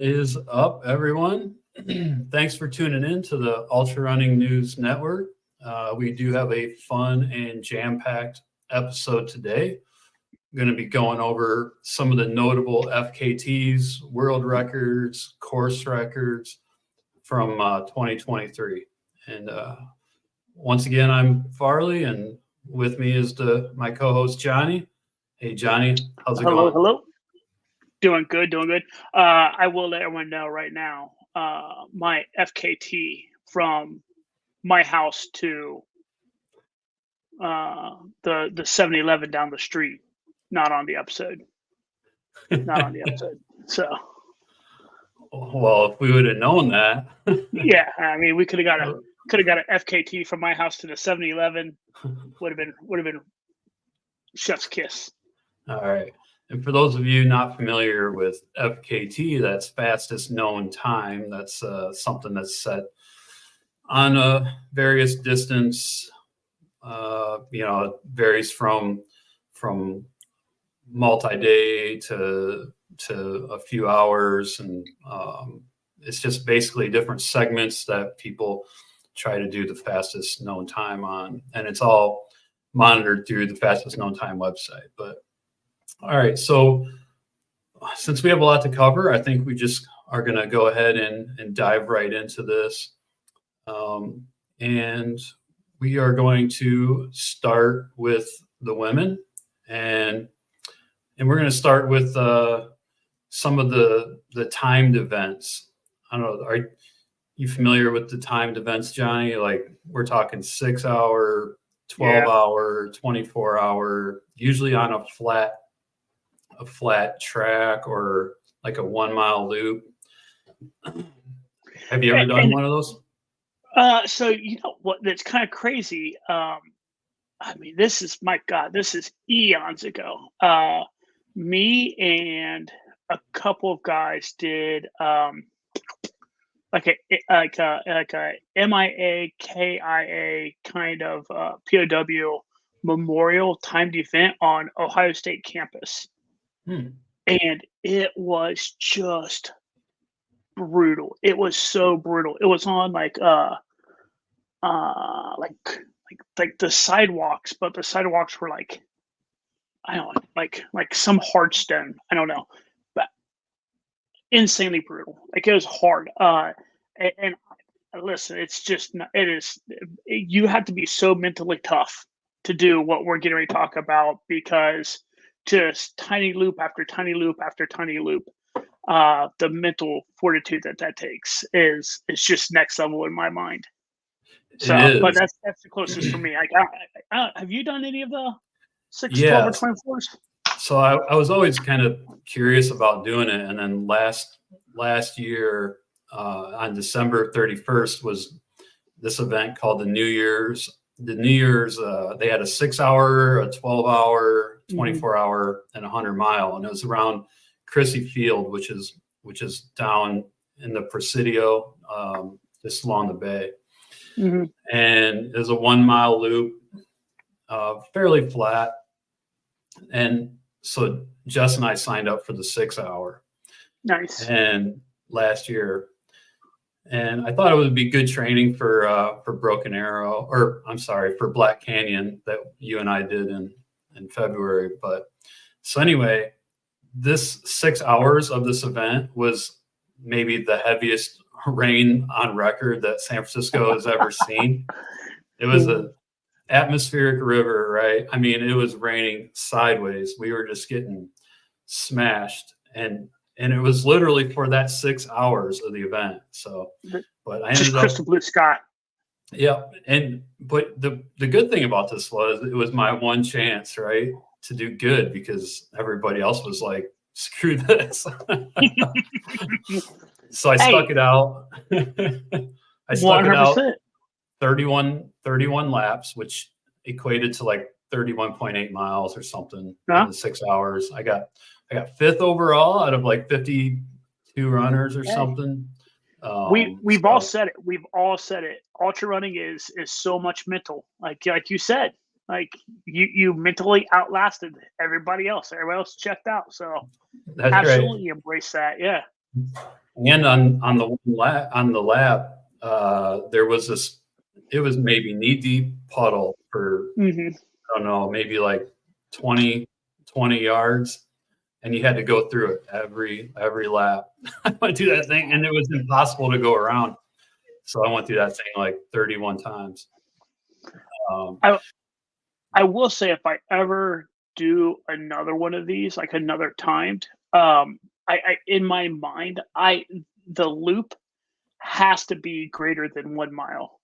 is up, everyone? Thanks for tuning in to the Ultra Running News Network. We do have a fun and jam-packed episode today. I'm going to be going over some of the notable FKTs, world records, course records from 2023. And once again, I'm Farley, and with me is my co-host, Johnny. Hey, Johnny, how's it going? Hello. Doing good. I will let everyone know right now, my FKT from my house to the 7-Eleven down the street, not on the episode. So, well, if we would have known that. yeah, I mean, we could have got an FKT from my house to the 7-Eleven. Would have been chef's kiss. All right. And for those of you not familiar with FKT, that's fastest known time. That's something that's set on a various distance. It varies from multi-day to a few hours, and it's just basically different segments that people try to do the fastest known time on, and it's all monitored through the fastest known time website. But all right, so since we have a lot to cover, I think we just are going to go ahead and dive right into this. And we are going to start with the women, and we're going to start with some of the timed events. I don't know, are you familiar with the timed events, Johnny? Like, we're talking 6 hour, 12 hour, 24 hour, usually on a flat track or like a 1 mile loop. Have you ever done one of those? So you know what? That's kind of crazy. I mean, this is eons ago. Me and a couple of guys did like a MIA KIA kind of POW memorial timed event on Ohio State campus. And it was just brutal. It was so brutal. It was on like the sidewalks, but the sidewalks were like, I don't know, like some hard stone. I don't know, but insanely brutal. Like, it was hard. And listen, it's just you have to be so mentally tough to do what we're getting ready to talk about, because just tiny loop after tiny loop after tiny loop, the mental fortitude that takes is just next level in my mind. So, but that's the closest for me. Have you done any of the 6, 12, or 24s? So I was always kind of curious about doing it, and then last year on December 31st was this event called the New Year's. The New Year's, they had a 6 hour, a 12 hour, 24 hour, and 100 mile, and it was around Crissy Field, which is down in the Presidio, just along the bay. And there's a 1 mile loop, fairly flat. And so Jess and I signed up for the 6 hour. Nice. And last year, and I thought it would be good training for Broken Arrow, or I'm sorry, for Black Canyon that you and I did in February. But so anyway, this 6 hours of this event was maybe the heaviest rain on record that San Francisco has ever seen. It was an atmospheric river, right? I mean, it was raining sideways. We were just getting smashed, and it was literally for that 6 hours of the event. So, but I ended just crystal blue sky. Yeah, but the good thing about this was it was my one chance, right, to do good, because everybody else was like, screw this. So I stuck it out. I stuck 100%. It out 31 laps, which equated to like 31.8 miles or something in the 6 hours. I got fifth overall out of like 52 runners or something. We've all said it. Ultra running is so much mental. Like you said, like you mentally outlasted everybody else. Everybody else checked out. So that's absolutely right. Embrace that. Yeah. And on the lap, there was this. It was maybe knee deep puddle for Mm-hmm. I don't know, maybe like 20 yards, and you had to go through it every lap. I went through that thing, and it was impossible to go around. So I went through that thing like 31 times. I will say if I ever do another one of these, like another timed, I in my mind, the loop has to be greater than 1 mile.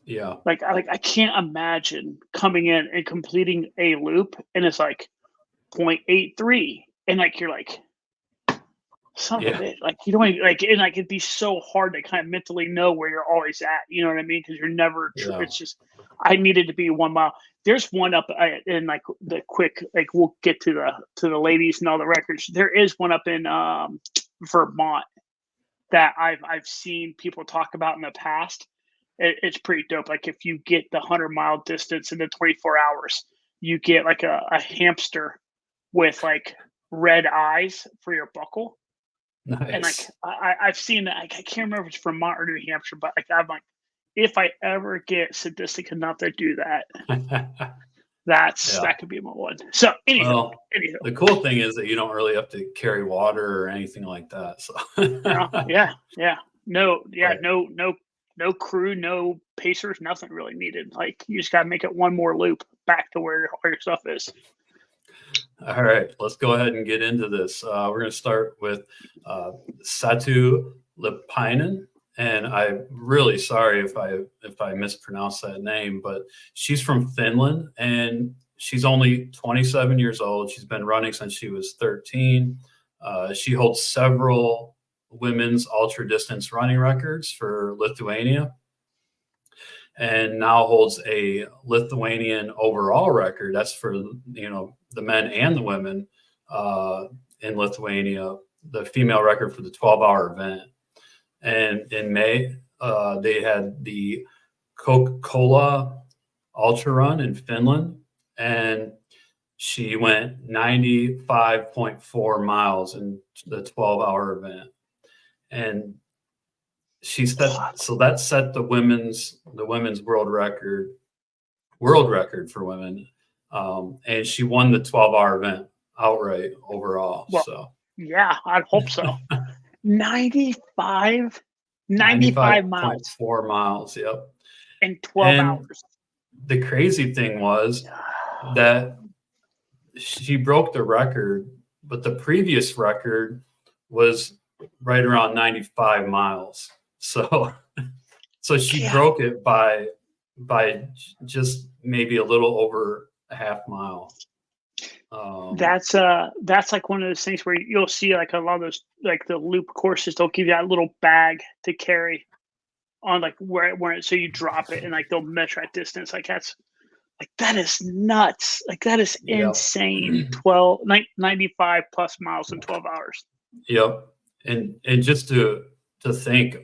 Yeah, Like I can't imagine coming in and completing a loop and it's like 0.83, and like you're like, son of a yeah, bitch, like you don't even, like, and like it'd be so hard to kind of mentally know where you're always at. You know what I mean? Because you're never. yeah. It's just I needed to be 1 mile. There's one up in like the quick. Like we'll get to the ladies and all the records. There is one up in Vermont that I've seen people talk about in the past. It's pretty dope. Like if you get the 100-mile distance in the 24 hours, you get like a hamster with like red eyes for your buckle. And like Nice. I've seen that. Like, I can't remember if it's Vermont or New Hampshire, but like I'm like, if I ever get sadistic enough to do that, Yeah. that could be my one. So Well, anywho, the cool thing is that you don't really have to carry water or anything like that. So, yeah, no, but, no crew, no pacers, nothing really needed. Like you just gotta make it one more loop back to where all your stuff is. all right, let's go ahead and get into this. We're going to start with Satu Lipainen, and I'm really sorry if I mispronounced that name, but she's from Finland, and she's only 27 years old. She's been running since she was 13. She holds several women's ultra distance running records for Lithuania, and now holds a Lithuanian overall record. That's for the men and the women in Lithuania. The female record for the 12-hour event. And in May, they had the Coca-Cola Ultra Run in Finland, and she went 95.4 miles in the 12-hour event. And that set the women's world record for women, and she won the 12-hour event outright overall. Well, so yeah, I'd hope so. 95 miles 95.4 miles. Yep. in 12 And hours. the crazy thing was that she broke the record, but the previous record was right around 95 miles. So she broke it by just maybe a little over a half mile. That's like one of those things where you'll see like a lot of those, like the loop courses, they'll give you that little bag to carry on, like where so you drop it and like they'll measure at distance. Like that is nuts. Like that is insane. 95 plus miles in 12 hours. Yep. And just to think,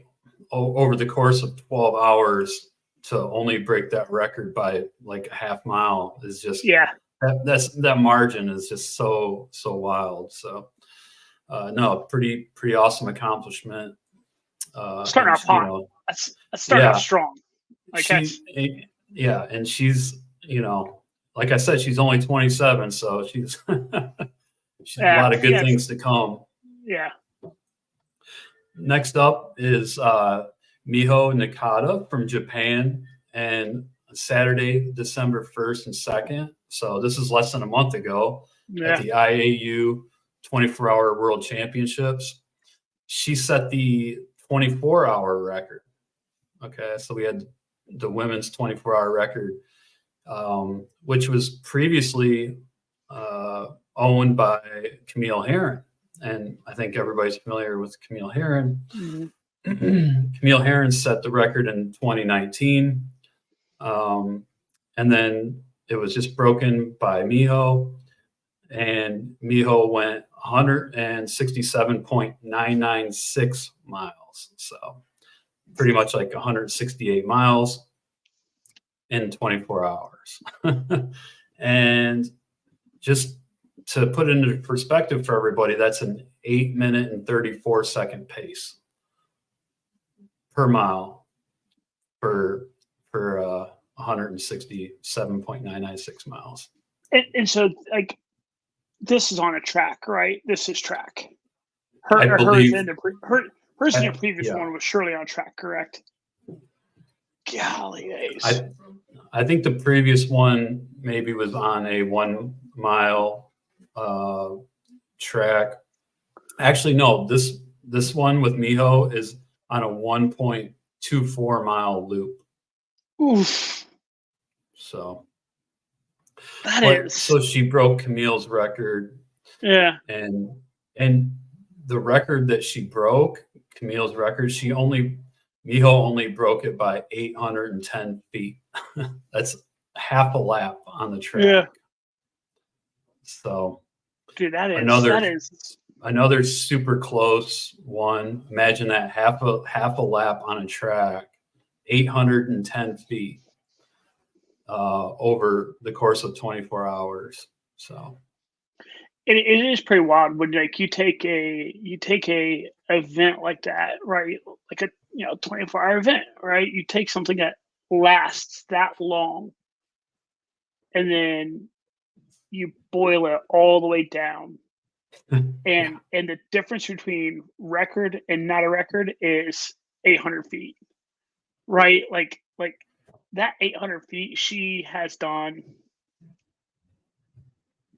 over the course of 12 hours to only break that record by like a half mile is just that margin is just so wild. So no, pretty awesome accomplishment. Starting off hot. That's starting off strong. Like and she's like I said, she's only 27, so she's she's a lot of good things to come. Yeah. Next up is Miho Nakata from Japan, and Saturday, December 1st and 2nd. So this is less than a month ago at the IAU 24-hour World Championships. She set the 24-hour record. Okay, so we had the women's 24-hour record, which was previously owned by Camille Herron. And I think everybody's familiar with Camille Herron. Mm-hmm. Camille Herron set the record in 2019. And then it was just broken by Miho. And Miho went 167.996 miles. So pretty much like 168 miles in 24 hours. And just to put it into perspective for everybody, that's an 8-minute and 34-second pace per mile for 167.996 miles. And so, like, this is on a track, right? This is track. I believe. Hers in the previous one was surely on track, correct? Golly days. I think the previous one maybe was on a 1 mile track. Actually, no, this one with Miho is on a 1.24 mile loop. Oof. So that so she broke Camille's record. Yeah. And the record that she broke, Camille's record, Miho only broke it by 810 feet. That's half a lap on the track. Yeah. So, dude, that is another super close one. Imagine that half a lap on a track, 810 feet over the course of 24 hours. So. It is pretty wild when, like, you take a event like that, right? Like a 24-hour event, right? You take something that lasts that long, and then you boil it all the way down, and the difference between record and not a record is 800 feet, right? Like that 800 feet she has done.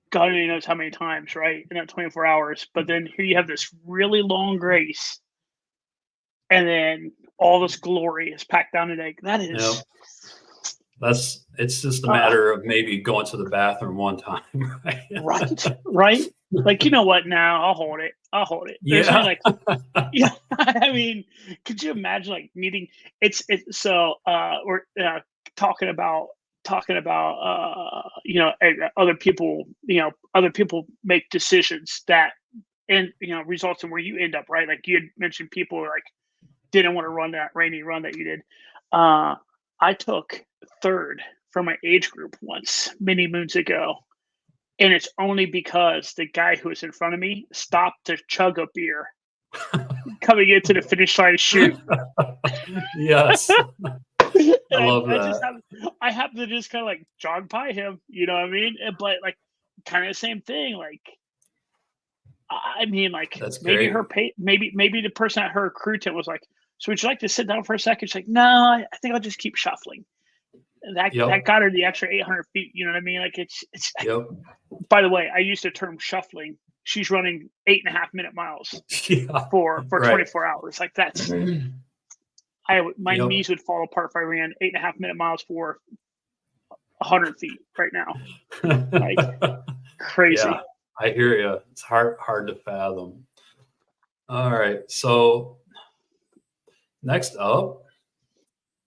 God only knows how many times, right, in that 24 hours. But then here you have this really long race, and then all this glory is packed down today. That is. It's just a matter of maybe going to the bathroom one time, right? Right? Like, you know what? Now I'll hold it. Yeah. Yeah. I mean, could you imagine, like, meeting? So we're talking about other people make decisions that results in where you end up, right? Like, you had mentioned people like didn't want to run that rainy run that you did. I took third for my age group once many moons ago, and it's only because the guy who was in front of me stopped to chug a beer coming into the finish line shoot. Yes. I love that. I happen to just kind of like jog by him, you know what I mean? But like, kind of the same thing. Like, I mean, like, that's maybe great. maybe the person at her crew tent was like, "So would you like to sit down for a second?" She's like, "No, I think I'll just keep shuffling." And that got her the extra 800 feet. You know what I mean? Like, it's. Yep. By the way, I use the term shuffling. She's running 8.5-minute miles for 24 hours. Like, that's. My knees would fall apart if I ran 8.5-minute miles for 100 feet right now. Like, crazy. Yeah, I hear you. It's hard to fathom. All right. So next up,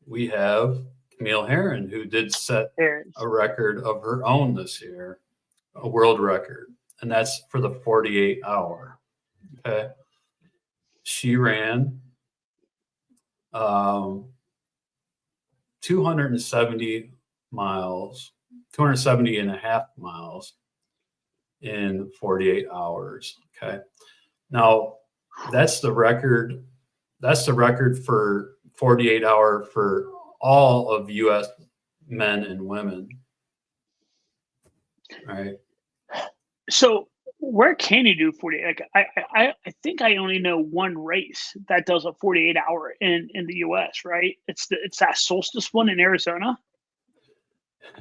we have Camille Herron, who did set a record of her own this year, a world record, and that's for the 48-hour. Okay. She ran 270 and a half miles in 48 hours. Okay. Now that's the record. That's the record for 48-hour for all of U.S. men and women. Right. So where can you do 48? Like, I think I only know one race that does a 48-hour in the U.S. Right? It's that Solstice one in Arizona.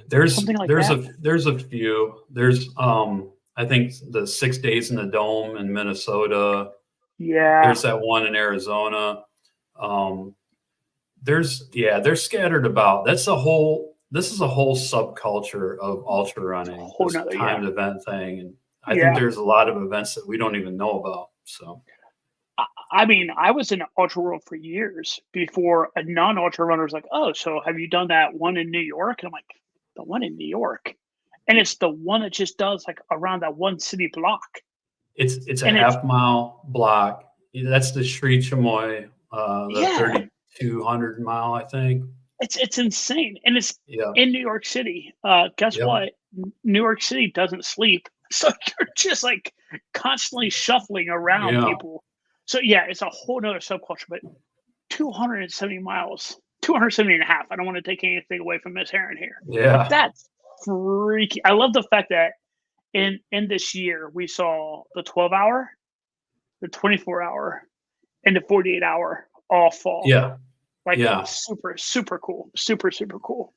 There's something like there's that. There's a few. There's I think the 6 days in the Dome in Minnesota. Yeah. There's that one in Arizona. They're scattered about. This is a whole subculture of ultra running, this timed event thing. And I think there's a lot of events that we don't even know about. So, I mean, I was in ultra world for years before a non-ultra runner was like, "Oh, so have you done that one in New York?" And I'm like, "The one in New York?" And it's the one that just does like around that one city block. It's a half-mile block. That's the Sri Chamoy, the 3,200 mile, I think. It's insane, and it's in New York City. Guess what? New York City doesn't sleep So you're just like constantly shuffling around Yeah. people. So yeah, it's a whole nother subculture, but 270 miles, 270 and a half. I don't want to take anything away from Miss Heron here, but Yeah. that's freaky. I love the fact that in this year we saw the 12-hour, the 24-hour, and the 48-hour all fall. Yeah. Like Yeah. super, super cool. Super, super cool.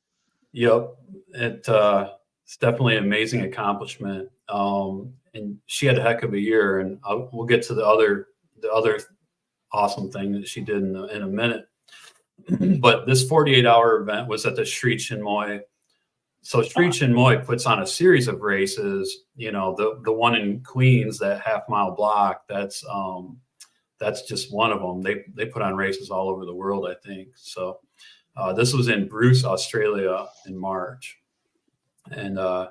Yep. It's definitely an amazing accomplishment. And she had a heck of a year, and we'll get to the other awesome thing that she did in a minute. But this 48-hour event was at the Sri Chinmoy. So Sri Chinmoy puts on a series of races. You know, the one in Queens, that half-mile block, that's just one of them. They put on races all over the world, I think. So this was in Bruce, Australia in March. And I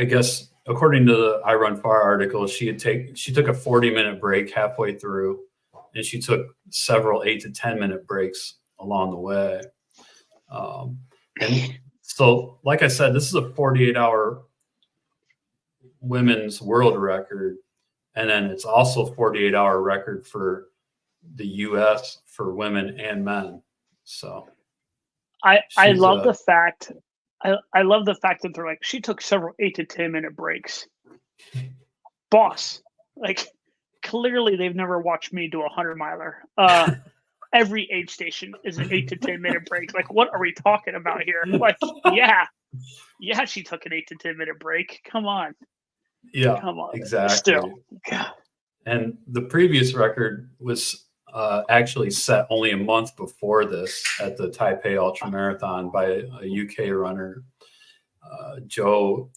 guess according to the I Run Far article, she took a 40-minute break halfway through, and she took several 8 to 10-minute breaks along the way. And so, like I said, this is a 48-hour women's world record, and then it's also a 48-hour record for the U.S. for women and men. So I love the fact. I love the fact that they're like, she took several 8 to 10-minute breaks. Boss, like clearly they've never watched me do a 100-miler. Every aid station is an 8 to 10-minute break. Like, what are we talking about here? Like, yeah, she took an 8 to 10-minute break. Come on. Yeah, Come on. exactly. Still. God. And the previous record was actually set only a month before this at the Taipei Ultra Marathon by a UK runner, Joe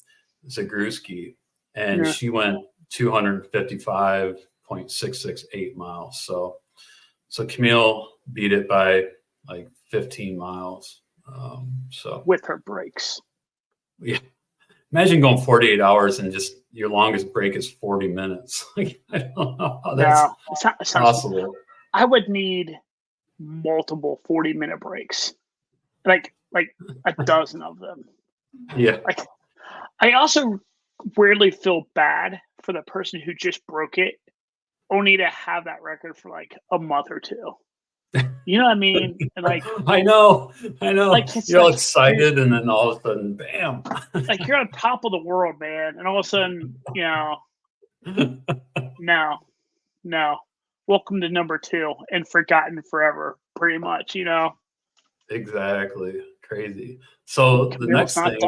Zagruski, and she went 255.668 miles. So Camille beat it by like 15 miles. So with her breaks. Yeah. Imagine going 48 hours and just your longest break is 40 minutes. Like, I don't know how that's possible. I would need multiple 40-minute breaks, like a dozen of them. Yeah. Like, I also weirdly feel bad for the person who just broke it, only to have that record for like a month or two. You know what I mean? And like, I know. Like, you're all excited, and then all of a sudden, bam! Like, you're on top of the world, man, and all of a sudden, you know, no. Welcome to number 2 and forgotten forever, pretty much. You know. Exactly. Crazy. So the next thing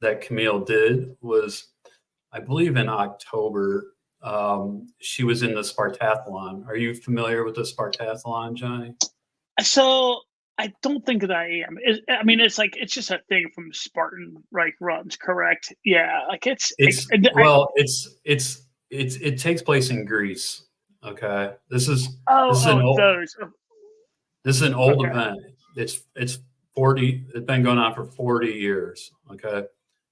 that Camille did was, I believe in October, she was in the Spartathlon. Are you familiar with the Spartathlon, Johnny? So I don't think that I am. I mean, it's just a thing from Spartan runs, correct? Yeah, like it takes place in Greece. Okay, this is an old event. It's 40. It's been going on for 40 years. Okay,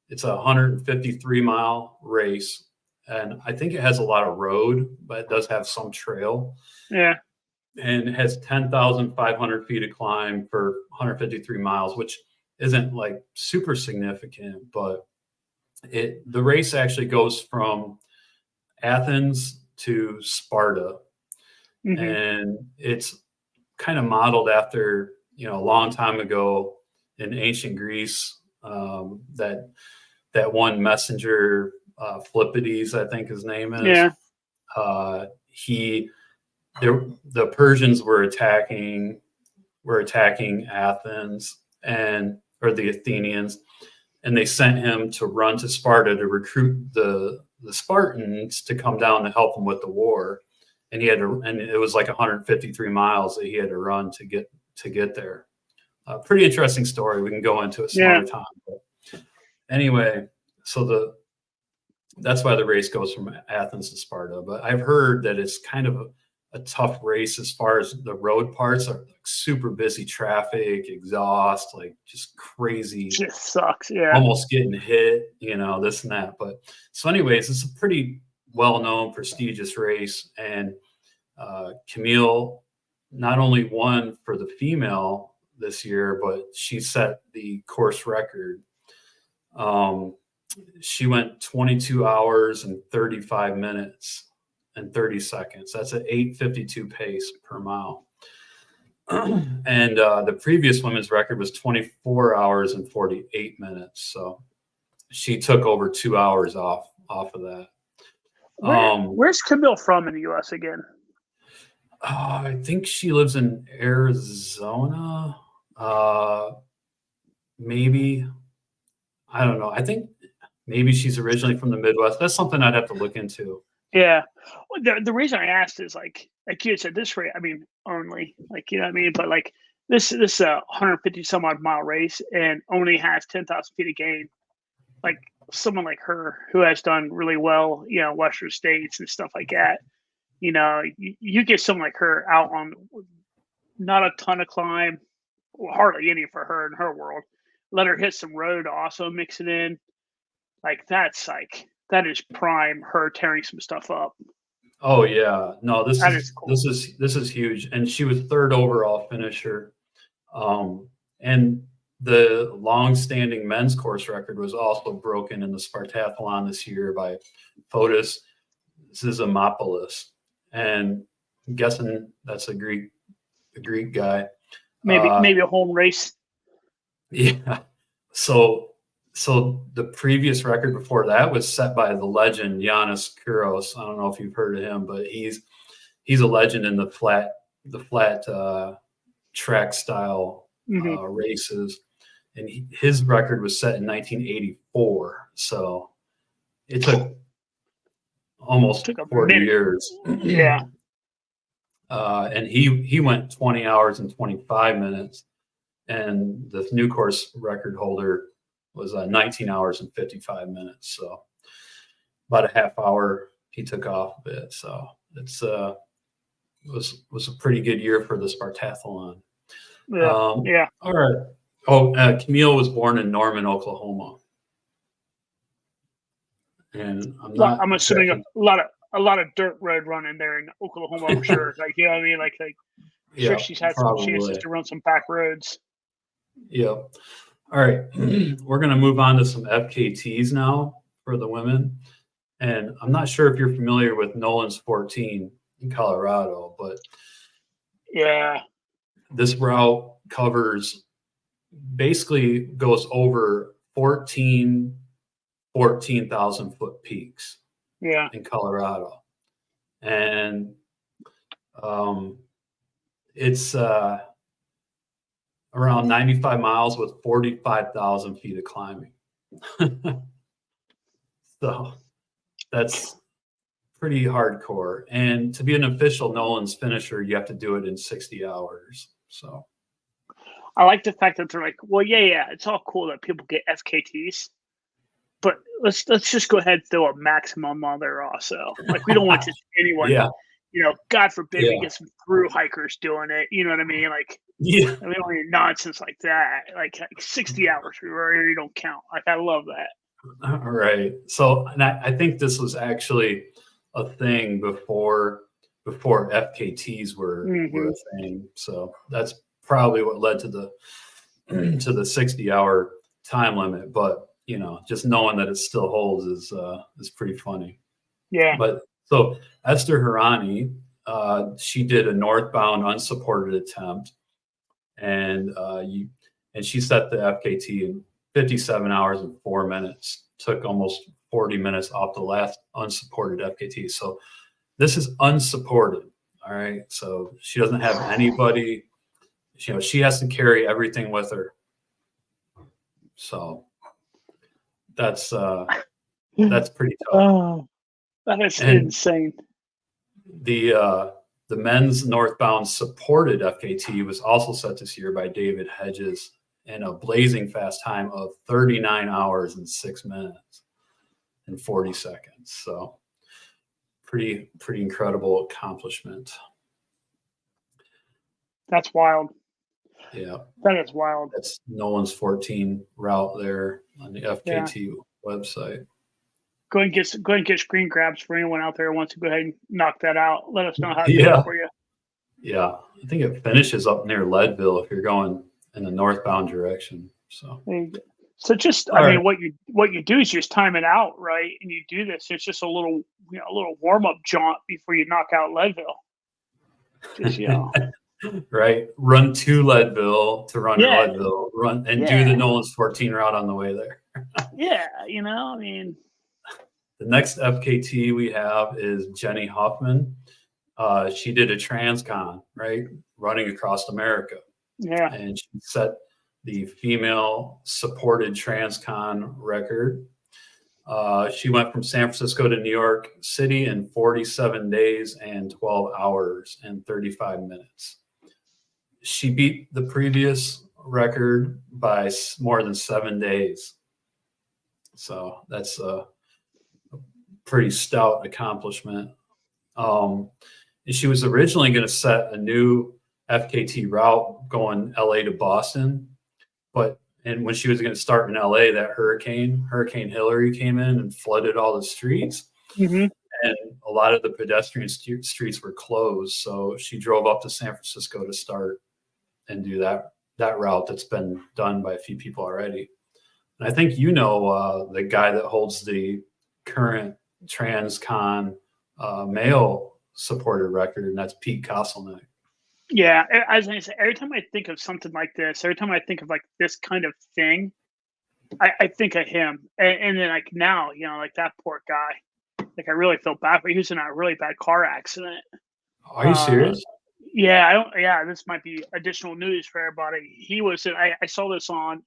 it's a 153-mile race, and I think it has a lot of road, but it does have some trail. Yeah. And it has 10,500 feet of climb for 153 miles, which isn't like super significant, but the race actually goes from Athens to Sparta. Mm-hmm. And it's kind of modeled after, a long time ago in ancient Greece, that one messenger, Philippides, I think his name is. Yeah. The Persians were attacking Athens or the Athenians, and they sent him to run to Sparta to recruit the Spartans to come down to help him with the war. And it was like 153 miles that he had to run to get there. Pretty interesting story. We can go into it some other time. But anyway, so that's why the race goes from Athens to Sparta. But I've heard that it's kind of a tough race as far as the road parts are, like super busy traffic, exhaust, like just crazy. It sucks. Yeah. Almost getting hit, this and that. But so anyways, it's a pretty well-known, prestigious race. And Camille not only won for the female this year, but she set the course record. she went 22 hours and 35 minutes and 30 seconds. That's an 8:52 pace per mile. And the previous women's record was 24 hours and 48 minutes. So she took over 2 hours off of that. Where's Camille from in the U.S. again? I think she lives in Arizona. Maybe. I don't know. I think maybe she's originally from the Midwest. That's something I'd have to look into. Yeah. Well, the reason I asked is like you had said this rate, I mean, only like, you know what I mean? But like this 150 some odd mile race and only has 10,000 feet of gain. Like someone like her who has done really well, you know, Western states and stuff like that, you know, you get someone like her out on not a ton of climb, well, hardly any for her in her world. Let her hit some road, also mix it in. Like that is prime her tearing some stuff up. Oh yeah, no, That is cool. this is huge, and she was third overall finisher, and the long-standing men's course record was also broken in the Spartathlon this year by Fotis Zizimopoulos, and I'm guessing that's a Greek guy. Maybe a home race. Yeah. So the previous record before that was set by the legend Yanis Kouros. I don't know if you've heard of him, but he's a legend in the flat track style races, and his record was set in 1984. So it took almost 40 years. Yeah. And he went 20 hours and 25 minutes, and the new course record holder was 19 hours and 55 minutes. So about a half hour he took off of it. So it's was a pretty good year for the Spartathlon. Yeah. All right. Oh, Camille was born in Norman, Oklahoma, and I'm assuming a lot of dirt road running there in Oklahoma for sure. Like, you know what I mean? Like yeah, sure she's had some chances to run some back roads. Yeah. All right. We're going to move on to some FKTs now for the women. And I'm not sure if you're familiar with Nolan's 14 in Colorado, but yeah, this route basically goes over 14,000 foot peaks in Colorado. And it's around 95 miles with 45,000 feet of climbing. So that's pretty hardcore. And to be an official Nolan's finisher, you have to do it in 60 hours. So I like the fact that they're like, well, yeah, it's all cool that people get FKTs, but let's just go ahead and throw a maximum on there also. Like, we don't want just anyone, you know, God forbid we get some through hikers doing it. You know what I mean? Like, we don't need nonsense like that. Like 60 hours for you don't count. Like, I love that. All right. So, and I think this was actually a thing before FKTs were a thing. So that's probably what led to the 60-hour time limit. But you know, just knowing that it still holds is pretty funny. Yeah. But so Esther Hirani, she did a northbound unsupported attempt, and she set the FKT in 57 hours and 4 minutes. Took almost 40 minutes off the last unsupported FKT. So this is unsupported. All right. So she doesn't have anybody. You know, she has to carry everything with her. So that's pretty tough. Oh, that is insane. The men's northbound supported FKT was also set this year by David Hedges in a blazing fast time of 39 hours and 6 minutes and 40 seconds. So pretty incredible accomplishment. That's wild. Yeah. That is wild. That's Nolan's 14 route there on the FKT website. Go ahead and get screen grabs for anyone out there who wants to go ahead and knock that out. Let us know how to do it for you. Yeah. I think it finishes up near Leadville if you're going in the northbound direction. So there you go. So just, All I right. mean, what you do is you just time it out, right? And you do this. It's just a little, a little warm up jaunt before you knock out Leadville. Just Right. Run to Leadville to run to yeah, Leadville. Run and do yeah, the Nolan's 14 route on the way there. yeah. I mean, The next FKT we have is Jenny Hoffman. She did a transcon, right, running across America, yeah. and she set the female supported transcon record. She went from San Francisco to New York City in 47 days and 12 hours and 35 minutes. She beat the previous record by more than 7 days. So that's a pretty stout accomplishment. And she was originally going to set a new FKT route going LA to Boston, and when she was going to start in LA, that Hurricane Hillary came in and flooded all the streets, Mm-hmm. and a lot of the pedestrian streets were closed. So she drove up to San Francisco to start and do that route that's been done by a few people already. And I think the guy that holds the current transcon male supported record, and that's Pete Kostelnick. Yeah, as I say, every time I think of something like this, every time I think of like this kind of thing, I think of him, and then like now, like that poor guy, like I really feel bad, but he was in a really bad car accident. Are you serious? Yeah, I don't. Yeah, this might be additional news for everybody. He was in. I saw this on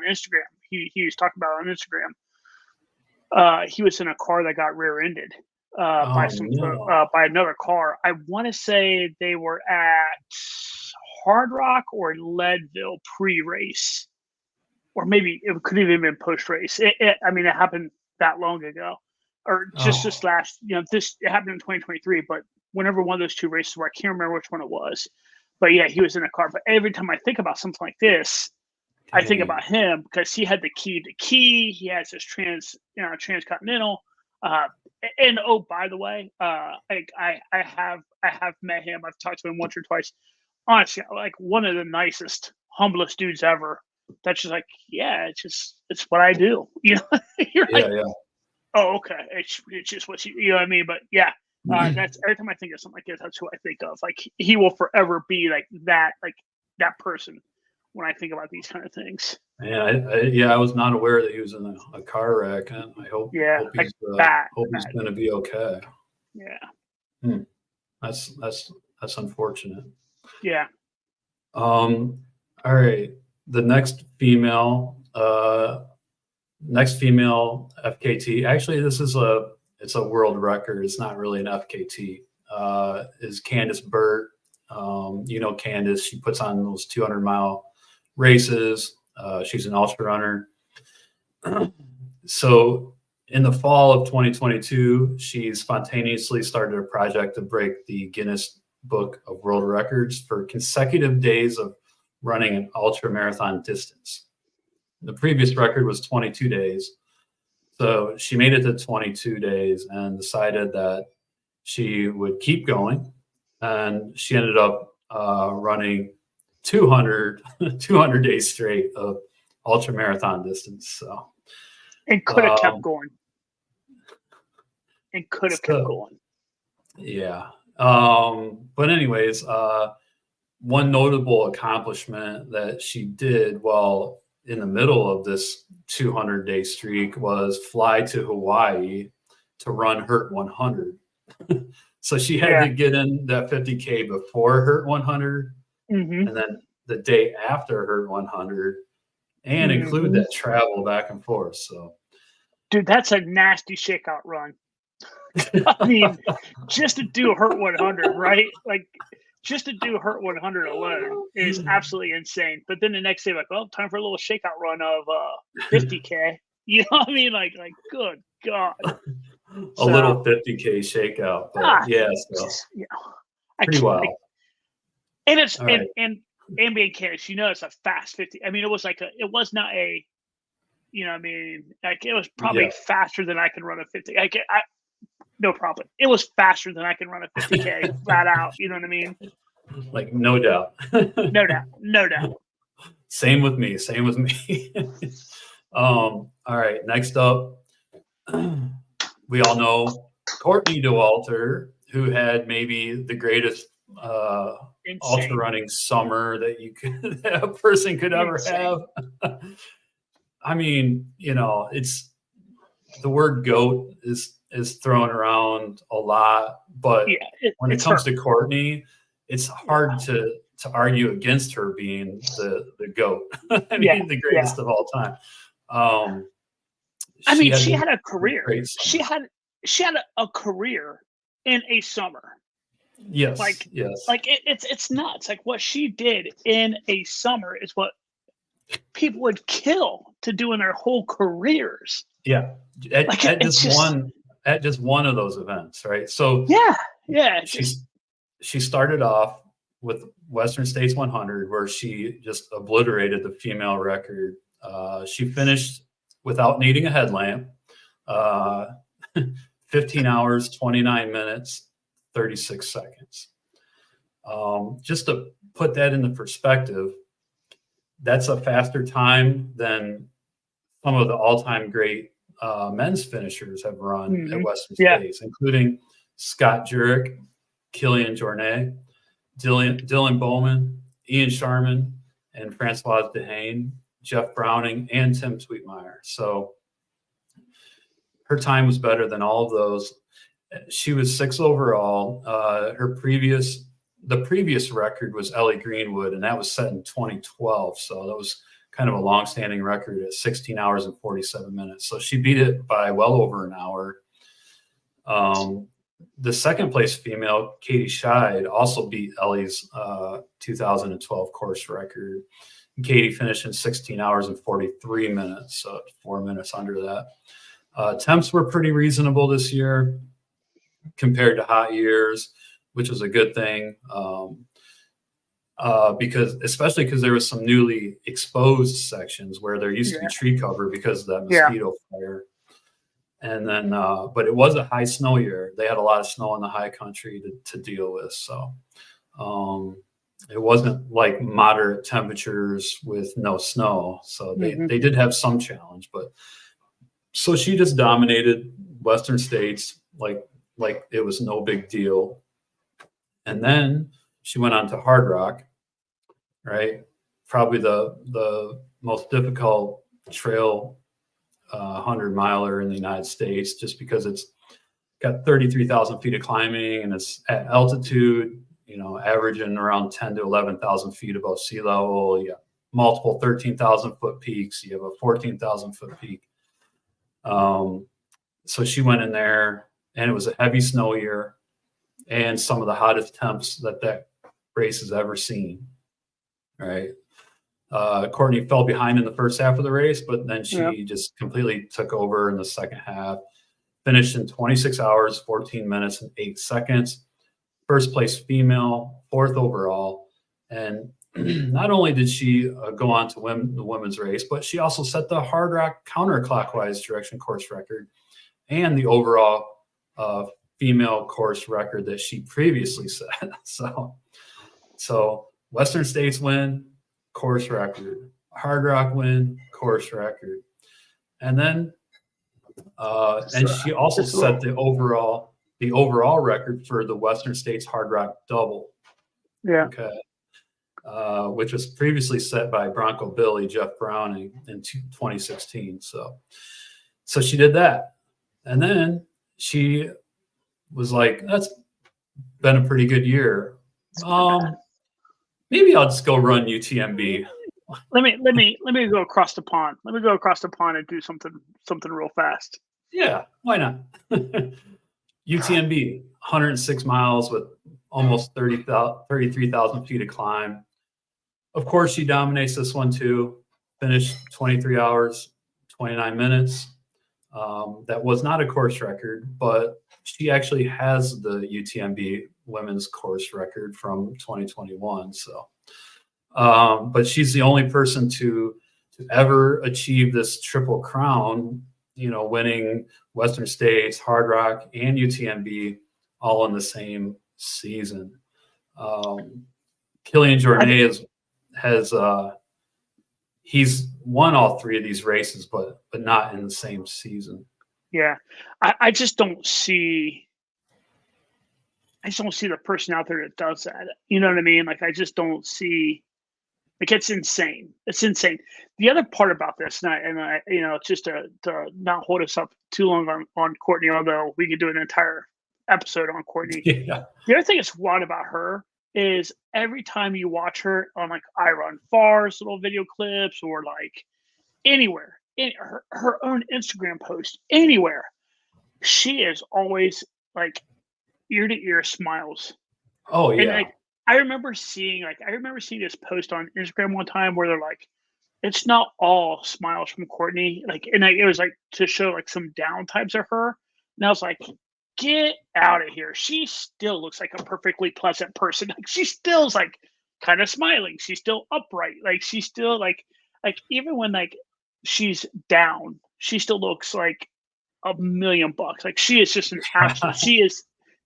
Instagram. He was talking about it on Instagram. He was in a car that got rear-ended by Oh no! by another car. I want to say they were at Hard Rock or Leadville pre-race, or maybe it could have even been post-race. I mean, it happened that long ago, or just this Oh, last. This it happened in 2023. But whenever one of those two races were, I can't remember which one it was. But yeah, he was in a car. But every time I think about something like this, I think dang. about him because he had the key to key. He has this transcontinental. Uh, and oh, by the way, I have met him. I've talked to him once or twice. Honestly, like one of the nicest, humblest dudes ever. That's just like, yeah, it's what I do. You're Yeah, like, yeah. oh, okay, it's just what you know what I mean. But yeah, that's every time I think of something like this, that's who I think of. Like he will forever be like that person when I think about these kind of things. Yeah, I was not aware that he was in a car wreck, and I hope Yeah, hope like he's bad, hope he's bad. going to be okay. Yeah, Hmm. That's unfortunate. yeah. All right. The next female FKT. Actually, it's a world record. It's not really an FKT. Is Candace Burt. Candace. She puts on those 200-mile races. She's an ultra runner. So in the fall of 2022, she spontaneously started a project to break the Guinness Book of World Records for consecutive days of running an ultra marathon distance. The previous record was 22 days. So she made it to 22 days and decided that she would keep going. And she ended up running 200 days straight of ultra marathon distance. So, And could have kept going. And could have kept so going. yeah. But anyways, one notable accomplishment that she did while in the middle of this 200-day streak was fly to Hawaii to run Hurt 100. So she had Yeah. to get in that 50K before Hurt 100, Mm-hmm. and then the day after Hurt 100, and include Mm-hmm. that travel back and forth. So, Dude, that's a nasty shakeout run. I mean, just to do Hurt 100, right? Like, just to do Hurt 100 alone is absolutely insane. But then the next day, like, well, time for a little shakeout run of 50K. You know what I mean? Like, good God. a little 50K shakeout, but yeah, so just, pretty wild. And it's All right. and being Candace, it's a fast 50. I mean, it was not a, I mean, like it was probably Yeah. faster than I can run a 50. No problem. It was faster than I can run a 50K flat out. You know what I mean? Like, no doubt. No doubt. No doubt. Same with me. All right, next up, we all know Courtney Dauwalter, who had maybe the greatest ultra running summer that that a person could ever have. I mean, it's the word GOAT is thrown around a lot, but when it comes to Courtney, it's hard to argue against her being the GOAT. I mean, the greatest of all time. She had a career. She had a career in a summer. Yes. It's nuts. Like what she did in a summer is what people would kill to do in their whole careers. Yeah. At just one of those events, right? So she started off with Western States 100, where she just obliterated the female record. She finished without needing a headlamp, 15 hours, 29 minutes, 36 seconds. Just to put that into perspective, that's a faster time than some of the all-time great men's finishers have run at Western States, including Scott Jurek, Killian Jornet, Dylan Bowman, Ian Sharman, and Francois Dehaene, Jeff Browning, and Tim Sweetmeyer. So her time was better than all of those. She was 6th overall. The previous record was Ellie Greenwood, and that was set in 2012. So that was kind of a long-standing record at 16 hours and 47 minutes. So she beat it by well over an hour. The second place female, Katie Scheid, also beat Ellie's 2012 course record. Katie finished in 16 hours and 43 minutes, so 4 minutes under that. Temps were pretty reasonable this year compared to hot years, which was a good thing, especially because there was some newly exposed sections where there used to be tree cover because of that mosquito fire. And then, but it was a high snow year. They had a lot of snow in the high country to deal with. So it wasn't like moderate temperatures with no snow. So they did have some challenge, but so she just dominated Western States like it was no big deal. And then she went on to Hard Rock, right? Probably the most difficult trail 100-miler in the United States, just because it's got 33,000 feet of climbing and it's at altitude, averaging around 10 to 11,000 feet above sea level. You got multiple 13,000 foot peaks. You have a 14,000 foot peak. So she went in there, and it was a heavy snow year and some of the hottest temps that race has ever seen. Right. Courtney fell behind in the first half of the race, but then she just completely took over in the second half, finished in 26 hours, 14 minutes, and 8 seconds. First place female, 4th overall. And not only did she go on to win the women's race, but she also set the Hard Rock counterclockwise direction course record and the overall female course record that she previously set. So Western States win, course record. Hard Rock win, course record. And then and she also set the overall record for the Western States Hard Rock double. Yeah. Okay. Which was previously set by Bronco Billy Jeff Browning in 2016. So she did that. And then she was like, that's been a pretty good year. Maybe I'll just go run UTMB. Let me go across the pond. Let me go across the pond and do something real fast. Yeah, why not? UTMB, 106 miles with almost 33,000 feet of climb. Of course, she dominates this one too. Finished 23 hours, 29 minutes. That was not a course record, but she actually has the UTMB women's course record from 2021. So, but she's the only person to ever achieve this triple crown, winning Western States, Hard Rock, and UTMB all in the same season. Killian Jornet he's won all 3 of these races, but not in the same season. Yeah, I just don't see. I just don't see the person out there that does that. You know what I mean? Like, I just don't see. Like, it's insane. It's insane. The other part about this, and I just to not hold us up too long on Courtney, although we could do an entire episode on Courtney. Yeah. The other thing that's wild about her is every time you watch her on like I Run Far's little video clips or like anywhere in her own Instagram post, anywhere, she is always like ear to ear smiles. Oh And yeah. like I remember seeing this post on Instagram one time where they're like, it's not all smiles from Courtney. Like, and it was like to show like some down types of her. And I was like, get out of here. She still looks like a perfectly pleasant person. Like, she still's like kind of smiling. She's still upright. Like, she's still like even when like she's down, she still looks like $1,000,000. Like, she is just an absolute.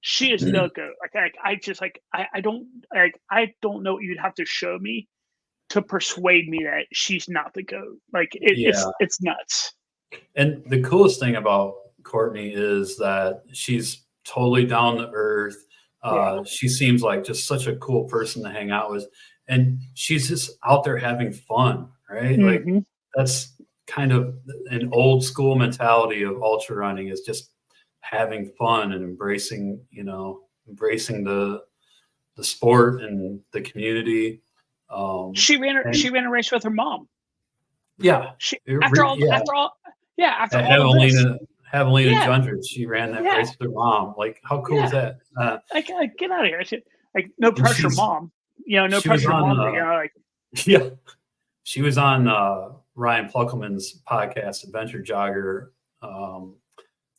She is the goat. Like, I just like I don't know what you'd have to show me to persuade me that she's not the goat. Like, it's nuts. And the coolest thing about Courtney is that she's totally down to earth. She seems like just such a cool person to hang out with, and she's just out there having fun, right? Mm-hmm. Like, that's kind of an old school mentality of ultra running, is just having fun and embracing the sport and the community. She ran a race with her mom. Yeah. After all At of this. Javelina Yeah. Jundrich, she ran that race with her mom. Like, how cool is that? Like, get out of here. Like, no pressure, mom. No pressure, mom. Like, yeah. She was on Ryan Pluckelman's podcast, Adventure Jogger,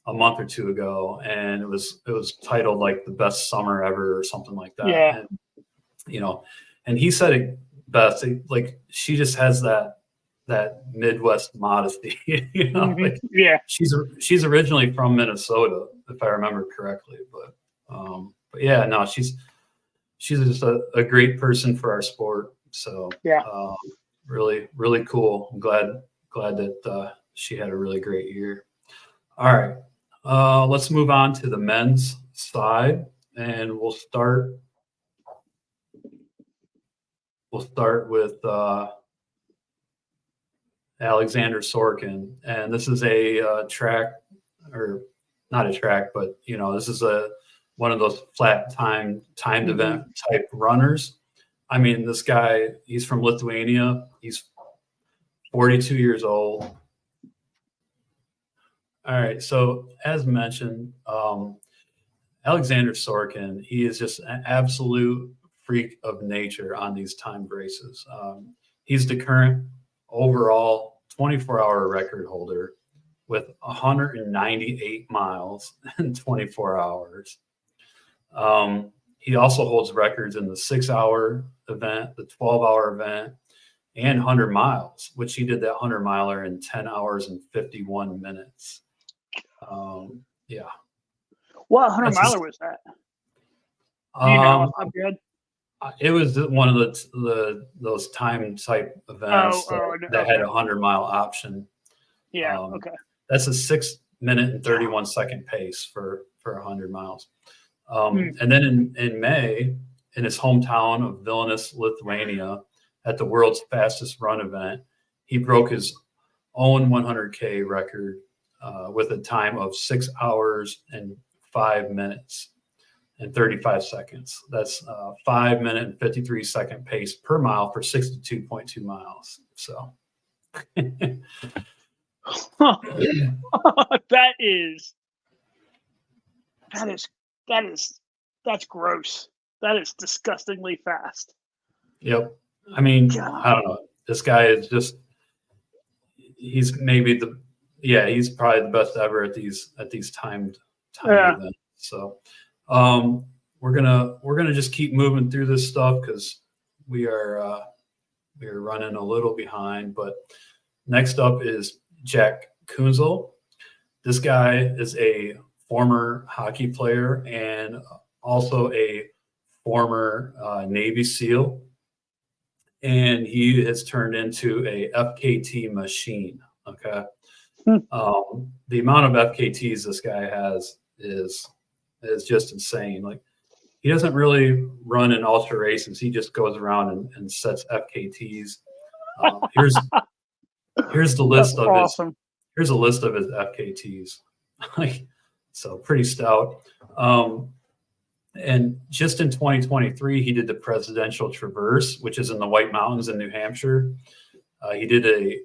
a month or 2 ago, and it was titled like the best summer ever or something like that. Yeah. And, and he said it best. Like, she just has that Midwest modesty, Mm-hmm. like, yeah. She's originally from Minnesota, if I remember correctly, but yeah, no, she's just a great person for our sport. So yeah, really, really cool. I'm glad that she had a really great year. All right, let's move on to the men's side, and we'll start with Alexander Sorkin, and this is a track, or not a track, but this is one of those flat timed event type runners. I mean, this guy, he's from Lithuania. He's 42 years old. All right, so as mentioned, Alexander Sorkin, he is just an absolute freak of nature on these timed races. He's the current overall 24-hour record holder with 198 miles in 24 hours. He also holds records in the 6-hour event, the 12-hour event, and 100 miles, which he did that 100 miler in 10 hours and 51 minutes. Yeah. What 100 miler was that? Do you know? I'm good. It was one of those time type events that had a 100-mile option. Yeah. Okay. That's a 6 minute and 31 second pace for 100 miles. And then in May, in his hometown of Vilnius, Lithuania, at the world's fastest run event, he broke his own 100K record with a time of 6 hours and 5 minutes and 35 seconds. That's 5 minute and 53 second pace per mile for 62.2 miles. So that's gross. That is disgustingly fast. Yep. I mean, I don't know. This guy is just, he's probably the best ever at these timed events. So we're gonna just keep moving through this stuff because we are running a little behind. But next up is Jack Kunzel. This guy is a former hockey player and also a former Navy SEAL. and he has turned into a FKT machine. Okay. The amount of FKTs this guy has is just insane. Like, he doesn't really run in ultra races. He just goes around and sets FKTs. Here's the list of awesome. Here's a list of his FKTs. So pretty stout. And just in 2023, he did the Presidential Traverse, which is in the White Mountains in New Hampshire. He did a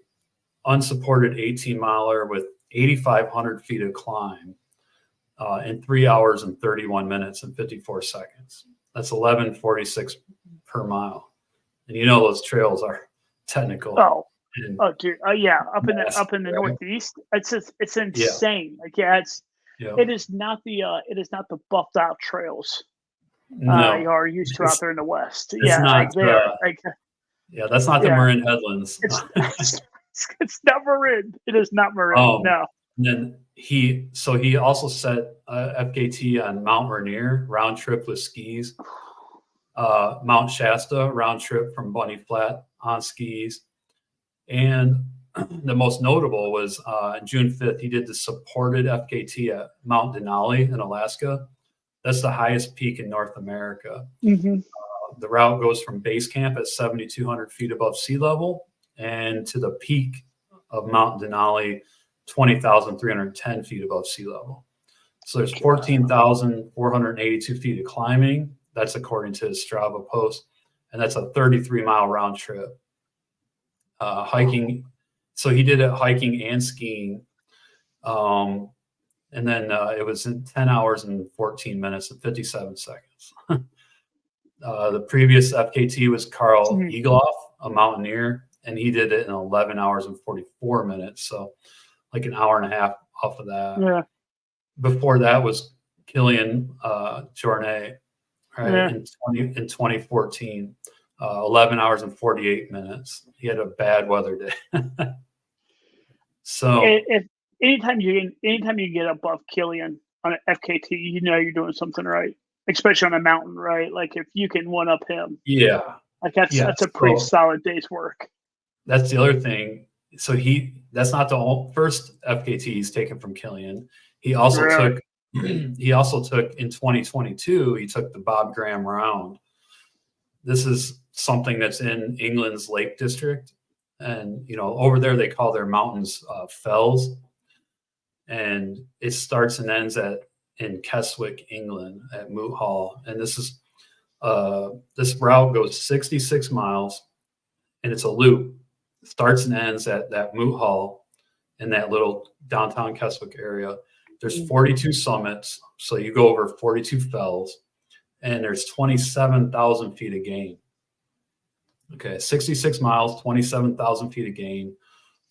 unsupported 18-miler with 8,500 feet of climb in 3 hours and 31 minutes and 54 seconds. That's 11:46 per mile. And you know those trails are technical. Oh, dude. Yeah, up in the right? Northeast, it's insane. It is not the buffed out trails you are used to out there in the West. That's not the Marin Headlands. It's not Marin. It is not Marin. No. And then he also set FKT on Mount Rainier round trip with skis, Mount Shasta round trip from Bunny Flat on skis, and the most notable was June 5th. He did the supported FKT at Mount Denali in Alaska. That's the highest peak in North America. Mm-hmm. The route goes from base camp at 7,200 feet above sea level and to the peak of Mount Denali, 20,310 feet above sea level. So there's 14,482 feet of climbing. That's according to his Strava post. And that's a 33-mile round trip. Hiking. So he did it hiking and skiing. And then it was in 10 hours and 14 minutes and 57 seconds. The previous FKT was Carl Eagleoff, a mountaineer, and he did it in 11 hours and 44 minutes. So like an hour and a half off of that. Yeah. Before that was Kilian Jornet, right? Yeah. In 2014, 11 hours and 48 minutes. He had a bad weather day. So if anytime you get above Kilian on an FKT, you know you're doing something right, especially on a mountain, right? Like if you can one up him, that's a pretty solid day's work. That's the other thing. So that's not the first FKT he's taken from Kilian. He also took in 2022, he took the Bob Graham round. This is something that's in England's Lake District. And, over there, they call their mountains fells. And it starts and ends in Keswick, England at Moot Hall. And this route goes 66 miles and it's a loop. It starts and ends at that Moot Hall in that little downtown Keswick area. There's 42 summits. So you go over 42 fells and there's 27,000 feet of gain. Okay, 66 miles, 27,000 feet of gain,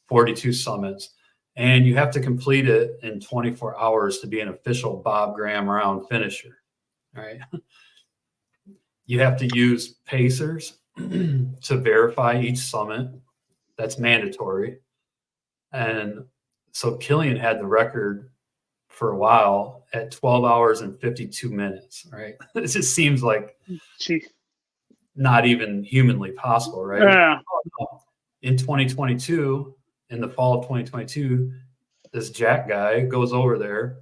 42 summits. And you have to complete it in 24 hours to be an official Bob Graham round finisher, right? You have to use pacers to verify each summit. That's mandatory. And so Kilian had the record for a while at 12 hours and 52 minutes, right? It just seems like not even humanly possible, right? Yeah. In 2022, in the fall of 2022, this Jack guy goes over there,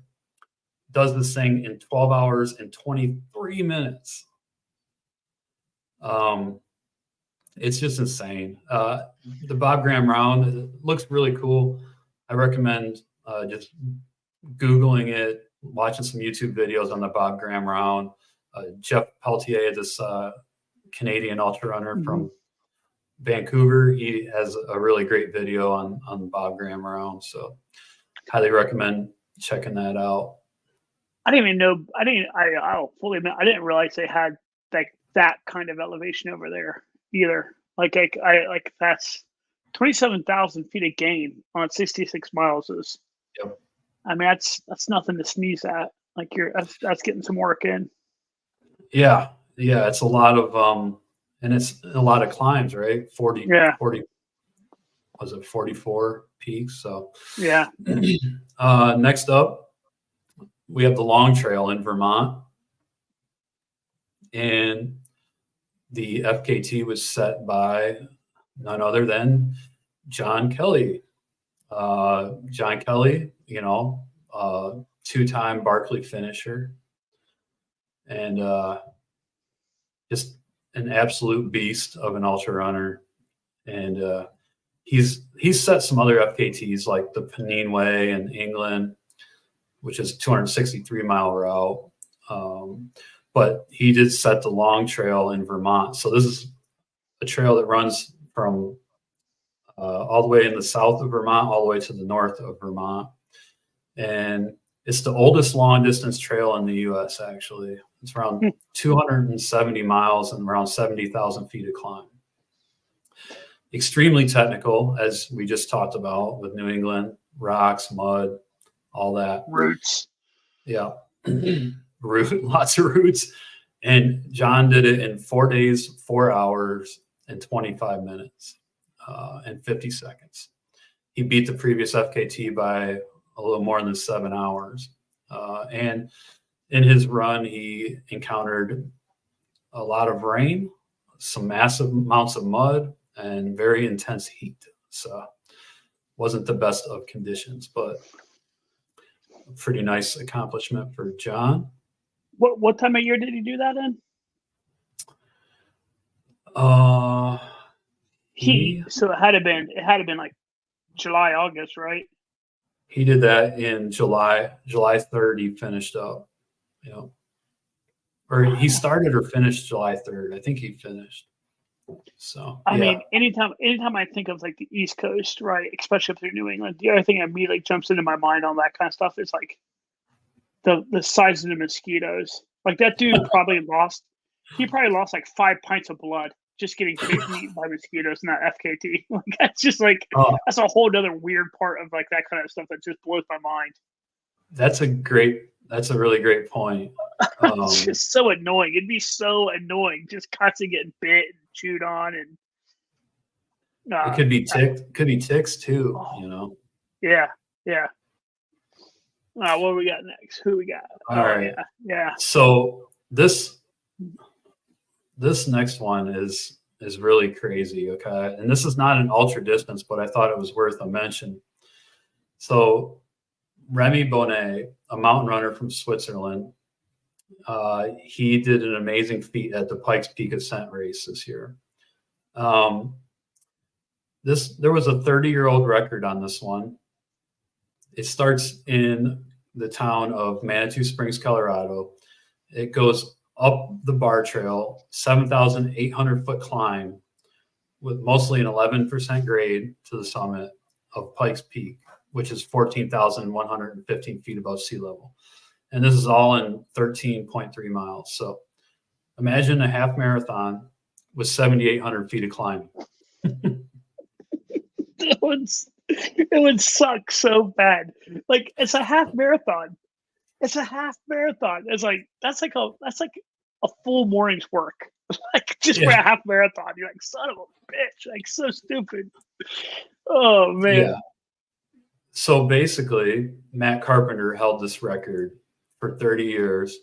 does this thing in 12 hours and 23 minutes. It's just insane. The Bob Graham round looks really cool. I recommend just Googling it, watching some YouTube videos on the Bob Graham round. Jeff Peltier, this Canadian ultra runner from Vancouver, he has a really great video on Bob Graham round. So highly recommend checking that out. I didn't even know. I'll fully admit, I didn't realize they had like that kind of elevation over there either. Like that's 27,000 feet of gain on 66 miles is. Yep. I mean, that's nothing to sneeze at. Like that's getting some work in. Yeah, it's a lot of and it's a lot of climbs, right? 40 was it 44 peaks? So yeah. Next up, we have the Long Trail in Vermont, and the FKT was set by none other than John Kelly. John Kelly, two-time Barkley finisher, and just an absolute beast of an ultra runner. And he's set some other FKTs like the Pennine Way in England, which is a 263-mile route. But he did set the long trail in Vermont. So this is a trail that runs from all the way in the south of Vermont, all the way to the north of Vermont. And it's the oldest long distance trail in the U.S. actually. It's around 270 miles and around 70,000 feet of climb. Extremely technical, as we just talked about with New England, rocks, mud, all that. Roots. Yeah. Lots of roots. And John did it in 4 days, 4 hours, and 25 minutes and 50 seconds. He beat the previous FKT by a little more than 7 hours. And in his run, he encountered a lot of rain, some massive amounts of mud, and very intense heat. So wasn't the best of conditions, but a pretty nice accomplishment for John. What time of year did he do that in? So it had to been like July, August, right? He did that in July 3rd. He finished up, or he started or finished July 3rd. I think he finished. So I mean, anytime I think of like the East Coast, right, especially up through New England, the other thing that immediately jumps into my mind on that kind of stuff is like the size of the mosquitoes. Like that dude probably lost like 5 pints of blood just getting eaten by mosquitoes in that FKT. Like that's just like that's a whole other weird part of like that kind of stuff that just blows my mind. That's a really great point. It's just so annoying. It'd be so annoying just constantly getting bit and chewed on, and it could be ticks too. Yeah. What we got next? Who we got? All right. Yeah. So this next one is really crazy. Okay, and this is not an ultra distance, but I thought it was worth a mention. So Remy Bonnet, a mountain runner from Switzerland, he did an amazing feat at the Pikes Peak Ascent race this year. There was a 30-year-old record on this one. It starts in the town of Manitou Springs, Colorado. It goes up the bar trail, 7,800 foot climb with mostly an 11% grade to the summit of Pikes Peak, which is 14,115 feet above sea level. And this is all in 13.3 miles. So imagine a half marathon with 7,800 feet of climbing. It would suck so bad. Like it's a half marathon. It's like that's like a full morning's work. Like just for a half marathon. You're like, son of a bitch. Like so stupid. Oh man. Yeah. So basically, Matt Carpenter held this record for 30 years.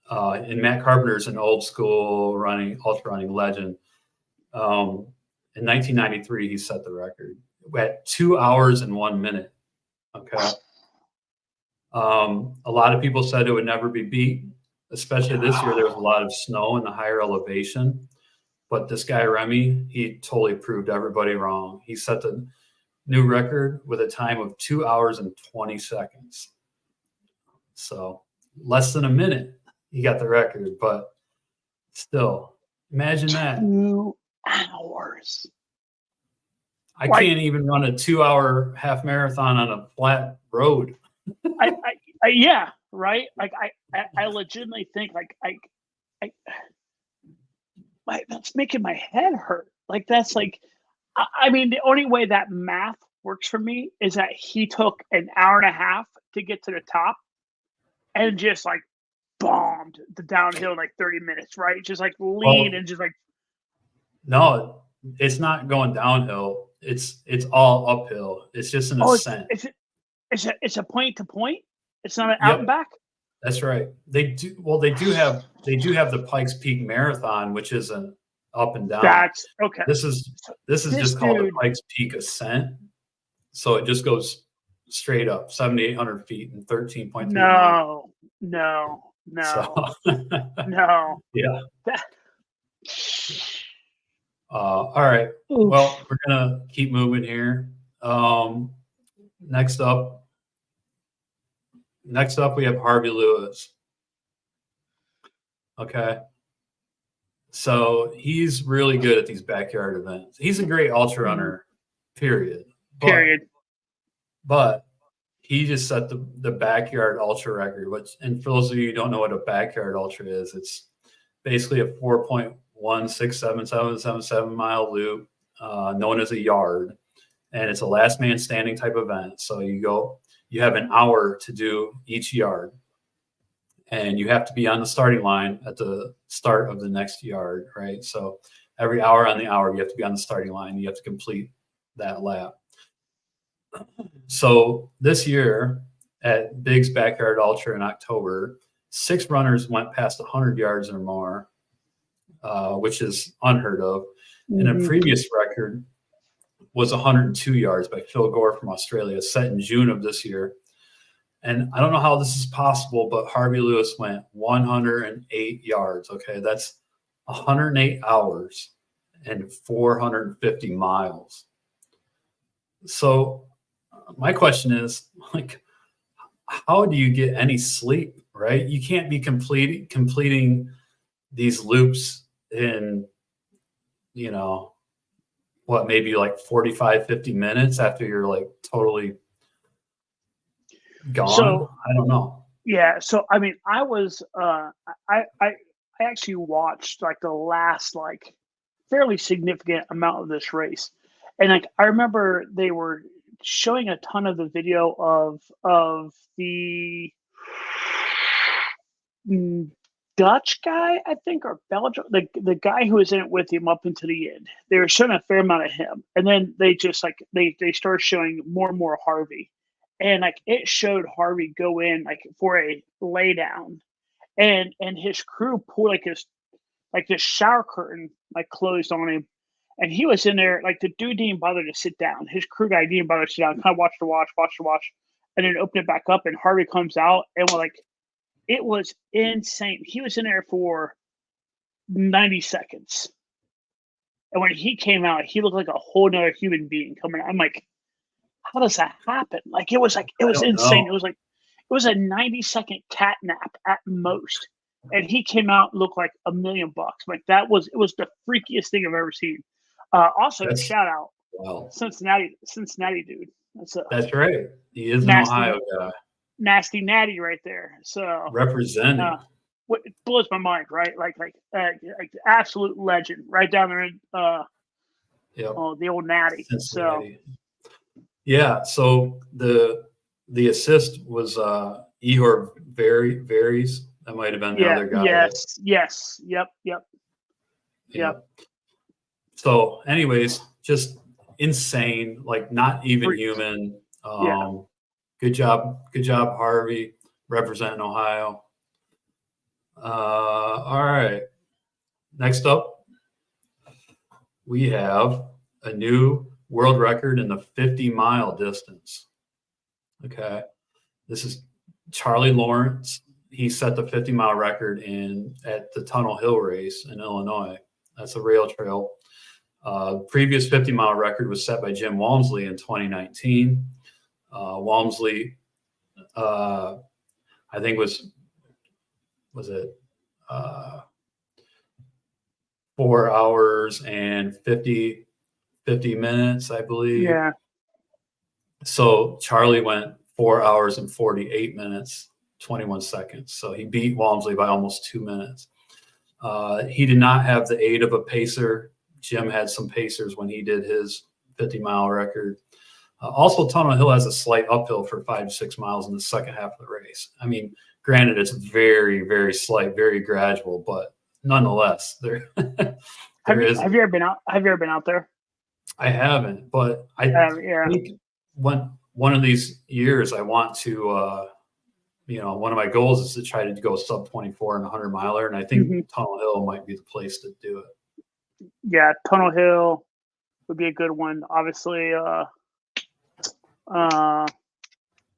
And Matt Carpenter's an old school ultra running legend. In 1993, he set the record at 2 hours and 1 minute. Okay. A lot of people said it would never be beat, especially this year. There was a lot of snow in the higher elevation, but this guy Remy, he totally proved everybody wrong. He set the new record with a time of 2 hours and 20 seconds. So less than a minute, he got the record, but still, imagine that. 2 hours. I can't even run a 2 hour half marathon on a flat road. Yeah, right. Like I legitimately think that's making my head hurt. Like that's like, I mean, the only way that math works for me is that he took an hour and a half to get to the top, and just like bombed the downhill in like 30 minutes, right? Just like lean and just like. No, it's not going downhill. It's all uphill. It's just an ascent. It's a point to point. It's not an out and back. That's right. They do have the Pikes Peak Marathon, which is an up and down. That's okay. This is This just called the dude- Pikes Peak Ascent. So it just goes straight up 7,800 feet and 13.3 miles. No. So, No. yeah. That- All right. Oof. Well, we're gonna keep moving here. Next up, we have Harvey Lewis. Okay. So he's really good at these backyard events. He's a great ultra runner, period. But he just set the backyard ultra record, which, and for those of you who don't know what a backyard ultra is, it's basically a 4.1677777 mile loop, known as a yard. And it's a last man standing type event. So you have an hour to do each yard. And you have to be on the starting line at the start of the next yard, right? So every hour on the hour, you have to be on the starting line. You have to complete that lap. So this year at Big's Backyard Ultra in October, 6 runners went past 100 yards or more, which is unheard of. And a previous record was 102 yards by Phil Gore from Australia, set in June of this year. And I don't know how this is possible, but Harvey Lewis went 108 yards. Okay, that's 108 hours and 450 miles. So my question is, like, how do you get any sleep, right? You can't be completing these loops in, maybe like 45, 50 minutes after you're like totally gone. So I don't know. Yeah. So I mean, I was I actually watched like the last like fairly significant amount of this race, and like I remember they were showing a ton of the video of the Dutch guy, I think, or Belgium, the guy who was in it with him up into the end. They were showing a fair amount of him, and then they just like they started showing more and more Harvey, and like it showed Harvey go in like for a lay down, and his crew pulled like this shower curtain like closed on him, and he was in there like the dude didn't bother to sit down. His crew guy didn't bother to sit down. Kind of watched the watch, and then opened it back up, and Harvey comes out, and we're like. It was insane. He was in there for 90 seconds. And when he came out, he looked like a whole nother human being coming out. I'm like, how does that happen? Like, it was insane. Know. It was a 90-second cat nap at most. And he came out and looked like $1 million. Like, it was the freakiest thing I've ever seen. Also, shout out, Cincinnati dude. That's right. He is an Ohio guy. Nasty Natty right there. So representing. It blows my mind, right? Like absolute legend, right down there in the old Natty. Cincinnati. So yeah. So the assist was Ihor Varies. That might have been the other guy. Yes. Yep. So, anyways, just insane. Like not even human. Good job, Harvey, representing Ohio. All right. Next up, we have a new world record in the 50-mile distance. Okay. This is Charlie Lawrence. He set the 50-mile record at the Tunnel Hill race in Illinois. That's a rail trail. Previous 50-mile record was set by Jim Walmsley in 2019. Walmsley, I think was it 4 hours and 50 minutes, I believe. Yeah. So Charlie went 4 hours and 48 minutes, 21 seconds. So he beat Walmsley by almost 2 minutes. He did not have the aid of a pacer. Jim had some pacers when he did his 50-mile record. Also, Tunnel Hill has a slight uphill for 5 to 6 miles in the second half of the race. I mean, granted, it's very, very slight, very gradual, but nonetheless, there is. Have you ever been out? Have you ever been out there? I haven't, but I think one of these years I want to. One of my goals is to try to go sub 24 and 100 miler, and I think Tunnel Hill might be the place to do it. Yeah, Tunnel Hill would be a good one. Obviously, uh,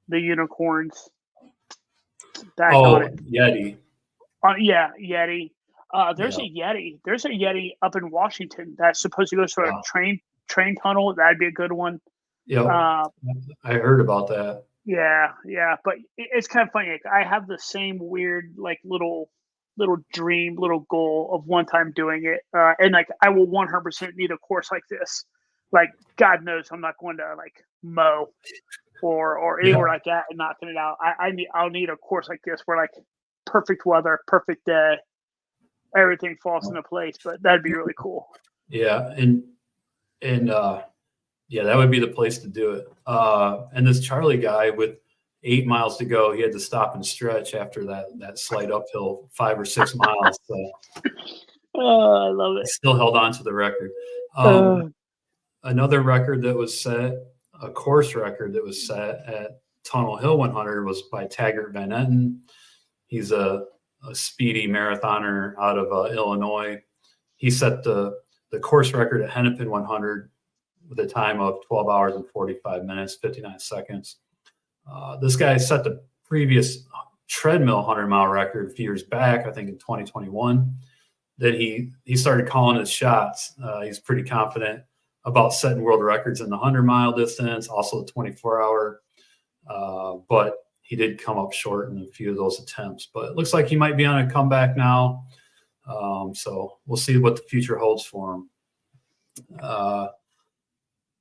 the unicorns. Daggone Oh, it. Yeti. Yeah, Yeti. There's Yeah, a Yeti. There's a Yeti up in Washington that's supposed to go through a yeah, train tunnel. That'd be a good one. yep. Uh, I heard about that. yeah. But it's kind of funny. Like, I have the same weird, like, little dream, little goal of one time doing it. And like, I will 100% need a course like this. Like, God knows I'm not going to like mow or Yeah, anywhere like that and knocking it out. I'll need a course like this where, like, perfect weather, perfect day, everything falls into place. But that'd be really cool. yeah, and yeah, that would be the place to do it. And this Charlie guy with 8 miles to go, he had to stop and stretch after that slight uphill 5 or 6 miles. So Oh, I love he it. still held on to the record. Uh, Another record that was set, a course record that was set at Tunnel Hill 100 was by Taggart Van Etten. He's a speedy marathoner out of Illinois. He set the course record at Hennepin 100 with a time of 12 hours and 45 minutes, 59 seconds. This guy set the previous treadmill 100-mile record a few years back, I think in 2021. That he started calling his shots. He's pretty confident about setting world records in the 100-mile distance, also the 24-hour. But he did come up short in a few of those attempts. But it looks like he might be on a comeback now. So we'll see what the future holds for him.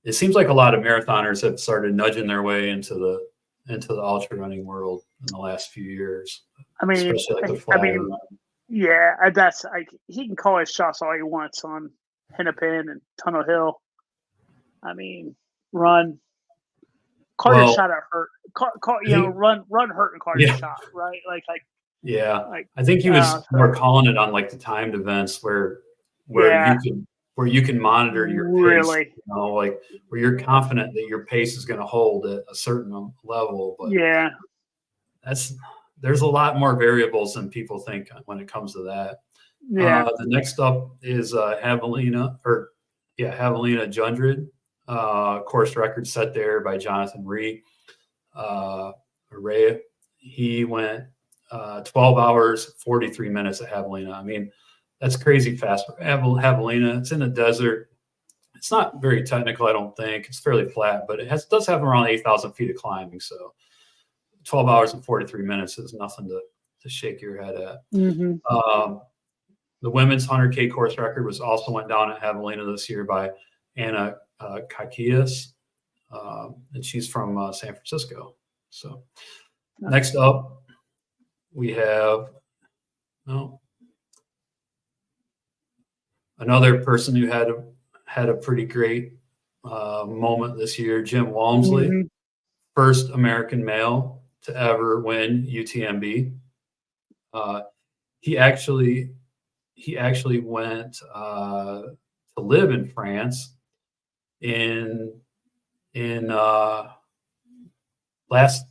It seems like a lot of marathoners have started nudging their way into the ultra running world in the last few years, I mean, especially like the I flyer. mean, yeah, that's like, he can call his shots all he wants on Hennepin and Tunnel Hill. I mean, run, call your Well, shot at hurt. Call I think, run hurt and call your yeah, shot, right? yeah. Like I think he was more so calling it on like the timed events where yeah, you can monitor your pace, really, like where you're confident that your pace is going to hold at a certain level. But yeah, there's a lot more variables than people think when it comes to that. yeah. The next up is Javelina Jundred, course record set there by Jonathan Ray. He went 12 hours, 43 minutes at Javelina. I mean, that's crazy fast for Javelina. It's in the desert. It's not very technical, I don't think. It's fairly flat, but it does have around 8,000 feet of climbing. So 12 hours and 43 minutes is nothing to shake your head at. Mm-hmm. The women's 100K course record also went down at Javelina this year by Anna Kakias, and she's from San Francisco. So next up, we have another person who had a pretty great moment this year, Jim Walmsley, Mm-hmm. first American male to ever win UTMB. He actually went to live in France in last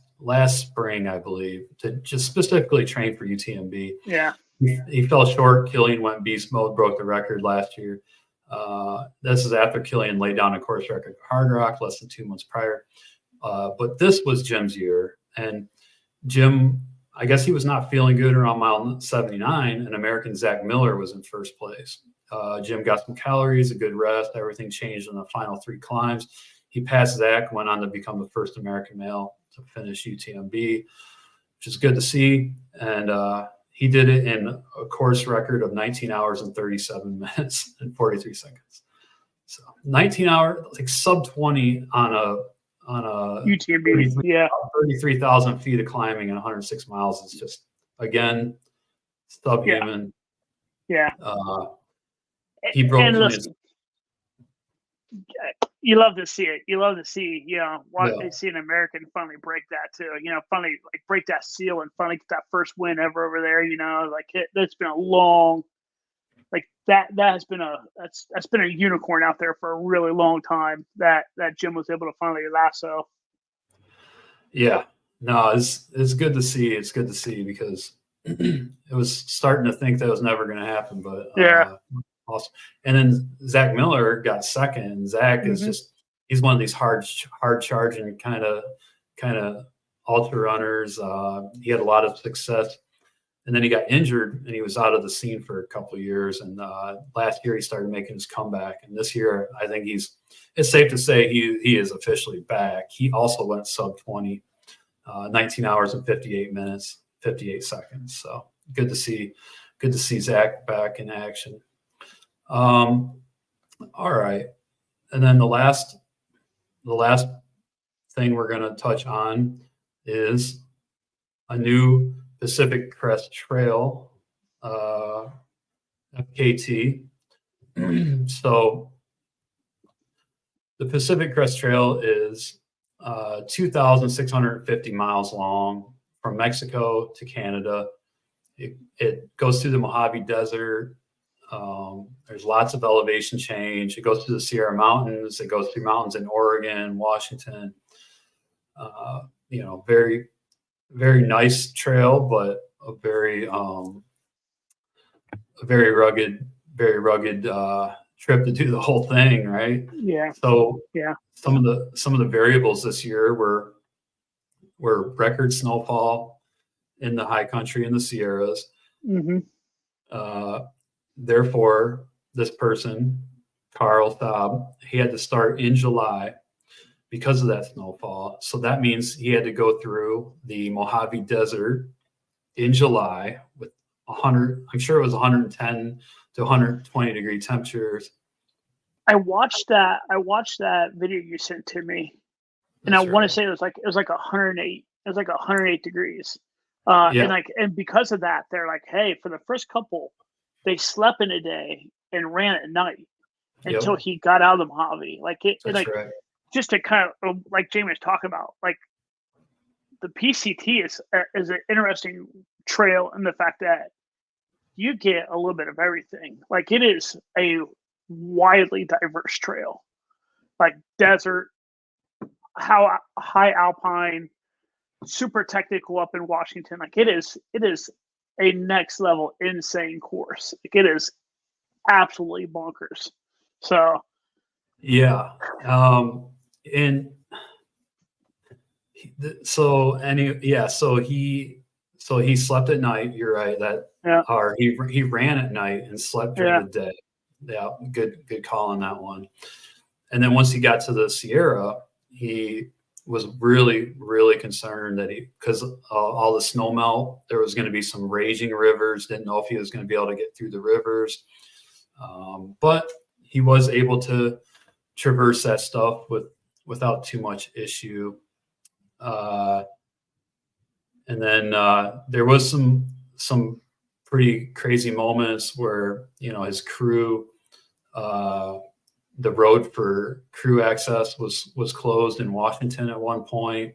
spring, I believe, to just specifically train for UTMB. Yeah. He fell short. Killian went beast mode, broke the record last year. This is after Killian laid down a course record at Hard Rock less than 2 months prior. But this was Jim's year, and Jim, I guess he was not feeling good around mile 79, and American Zach Miller was in first place. Jim got some calories, a good rest. Everything changed in the final 3 climbs. He passed Zach, went on to become the first American male to finish UTMB, which is good to see. And he did it in a course record of 19 hours and 37 minutes and 43 seconds. So 19 hours, like sub 20 on a UTMB. Yeah. 33,000 feet of climbing and 106 miles is just, again, subhuman. Yeah. He broke And Killian's. listen, you love to see it. You love to see, see an American finally break that too. Finally like break that seal and finally get that first win ever over there. That's been a long, like that has been that's been a unicorn out there for a really long time. That Jim was able to finally lasso. Yeah, no, it's good to see. It's good to see because it was starting to think that was never going to happen, but Yeah. awesome. And then Zach Miller got second. Zach is just, he's one of these hard charging kind of ultra runners. He had a lot of success, and then he got injured and he was out of the scene for a couple of years. And last year he started making his comeback. And this year, I think it's safe to say he is officially back. He also went sub 20, 19 hours and 58 minutes, 58 seconds. So good to see Zach back in action. All right. And then the last thing we're going to touch on is a new Pacific Crest Trail, FKT. So the Pacific Crest Trail is 2,650 miles long from Mexico to Canada. It goes through the Mojave Desert. There's lots of elevation change. It goes through the Sierra Mountains. It goes through mountains in Oregon, Washington. Very, very nice trail, but a very rugged trip to do the whole thing, right? Yeah. So yeah, some of the variables this year were record snowfall in the high country in the Sierras. Therefore, this person, Carl Staub, he had to start in July because of that snowfall. So that means he had to go through the Mojave Desert in July with 100, I'm sure it was 110 to 120 degree temperatures. I watched that video you sent to me, and I want to say it was like 108. It was like 108 degrees. And because of that, they're like, hey, for the first couple, they slept in a day and ran at night until he got out of the Mojave. Right. Just to kind of, like Jamie was talking about, like the PCT is an interesting trail in the fact that you get a little bit of everything. Like it is a widely diverse trail, like desert, how high alpine, super technical up in Washington. Like it is a next level insane course. Like it is absolutely bonkers. So yeah. So he slept at night. You're right. Or he ran at night and slept during the day. Yeah, good call on that one. And then once he got to the Sierra, he was really, really concerned that because all the snow melt, there was going to be some raging rivers. Didn't know if he was going to be able to get through the rivers, but he was able to traverse that stuff without too much issue. And then there was some pretty crazy moments where his crew, the road for crew access was closed in Washington at one point.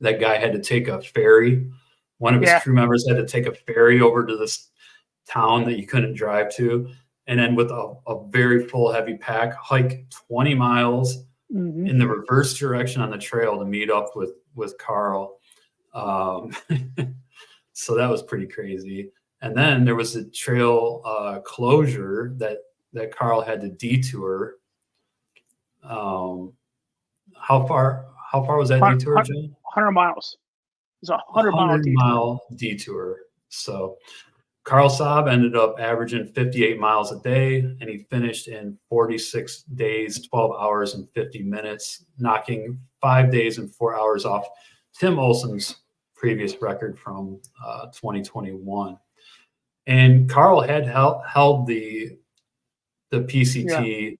That guy had to take a ferry. One of his crew members had to take a ferry over to this town that you couldn't drive to, and then with a very full heavy pack, hike 20 miles in the reverse direction on the trail to meet up with Carl. So that was pretty crazy. And then there was a trail closure that Carl had to detour. How far was that detour, John? 100 miles. It's a 100-mile detour. So Carl Saab ended up averaging 58 miles a day, and he finished in 46 days, 12 hours, and 50 minutes, knocking 5 days and 4 hours off Tim Olson's previous record from 2021. And Carl had held the PCT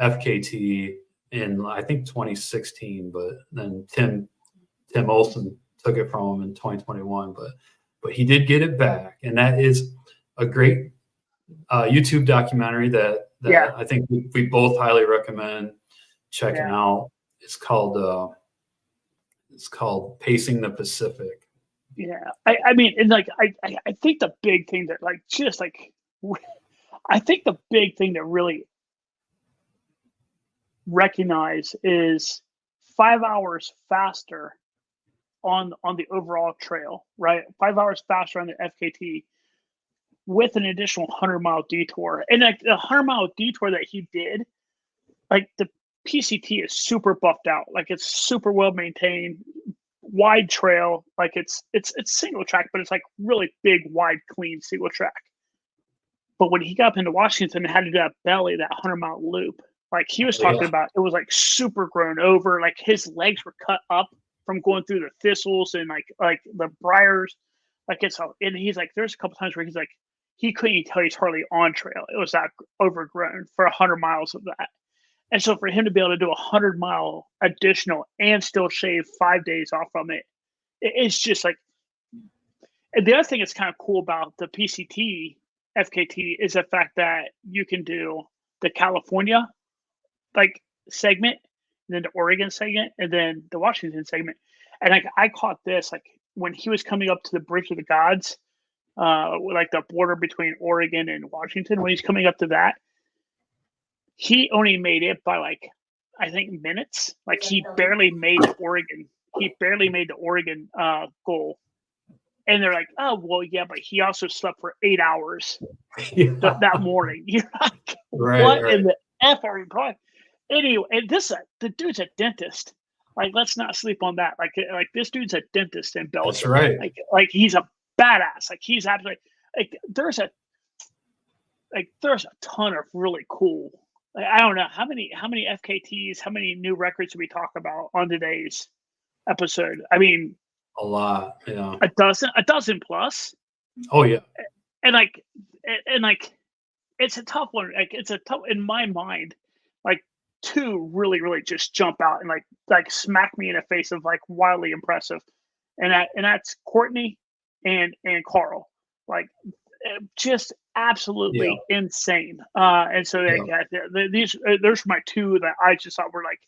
FKT in, I think, 2016, but then Tim Olson took it from him in 2021. But he did get it back, and that is a great YouTube documentary that I think we both highly recommend checking out. It's called Pacing the Pacific. Yeah, I mean, and like I think the big thing that I think the big thing to really recognize is 5 hours faster on the overall trail, right? 5 hours faster on the FKT with an additional 100-mile detour. And like the 100-mile detour that he did, like the PCT is super buffed out. Like it's super well maintained, wide trail. Like it's single track, but it's like really big, wide, clean single track. But when he got up into Washington and had to do that belly, that 100-mile loop, like he was talking about, it was like super grown over. Like his legs were cut up from going through the thistles and like the briars. Like and he's like, there's a couple times where he's like, he couldn't even tell he's hardly on trail. It was that overgrown for 100 miles of that. And so for him to be able to do 100-mile additional and still shave 5 days off from it, it's just like. And the other thing that's kind of cool about the PCT FKT is the fact that you can do the California like segment, and then the Oregon segment, and then the Washington segment. And like I caught this like when he was coming up to the Bridge of the Gods, like the border between Oregon and Washington. When he's coming up to that, he only made it by like I think minutes. Like he barely made the Oregon. He barely made the Oregon goal. And they're like, oh, well, yeah, but he also slept for 8 hours that morning. You're like, what in the F are you going? Anyway, and the dude's a dentist. Like, let's not sleep on that. Like this dude's a dentist in Belgium. That's right. Like he's a badass. Like he's absolutely like there's a ton of really cool. Like, I don't know how many FKTs, how many new records do we talk about on today's episode? I mean, a lot, yeah. A dozen plus. Oh yeah. And like it's a tough one. Like it's a tough in my mind. Like two really, really just jump out and like smack me in the face of like wildly impressive. And that's Courtney and Carl. Like just absolutely insane. And so these there's my two that I just thought were like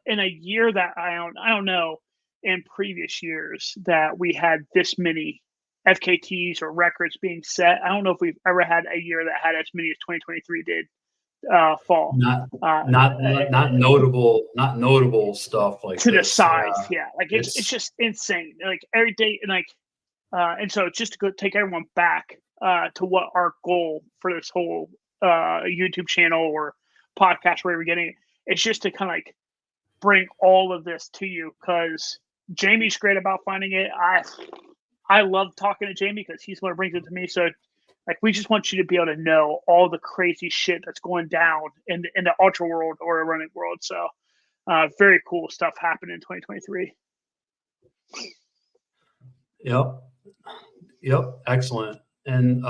in a year that I don't know in previous years that we had this many FKTs or records being set. I don't know if we've ever had a year that had as many as 2023 did fall. Not notable stuff like to this. The size. Like it's just insane. Like every day and like and so just to go take everyone back to what our goal for this whole YouTube channel or podcast where we're getting it's just to kind of like bring all of this to you because Jamie's great about finding it. I love talking to Jamie because he's the one who brings it to me. So like we just want you to be able to know all the crazy shit that's going down in the ultra world or the running world. So very cool stuff happened in 2023. Yep. Excellent. And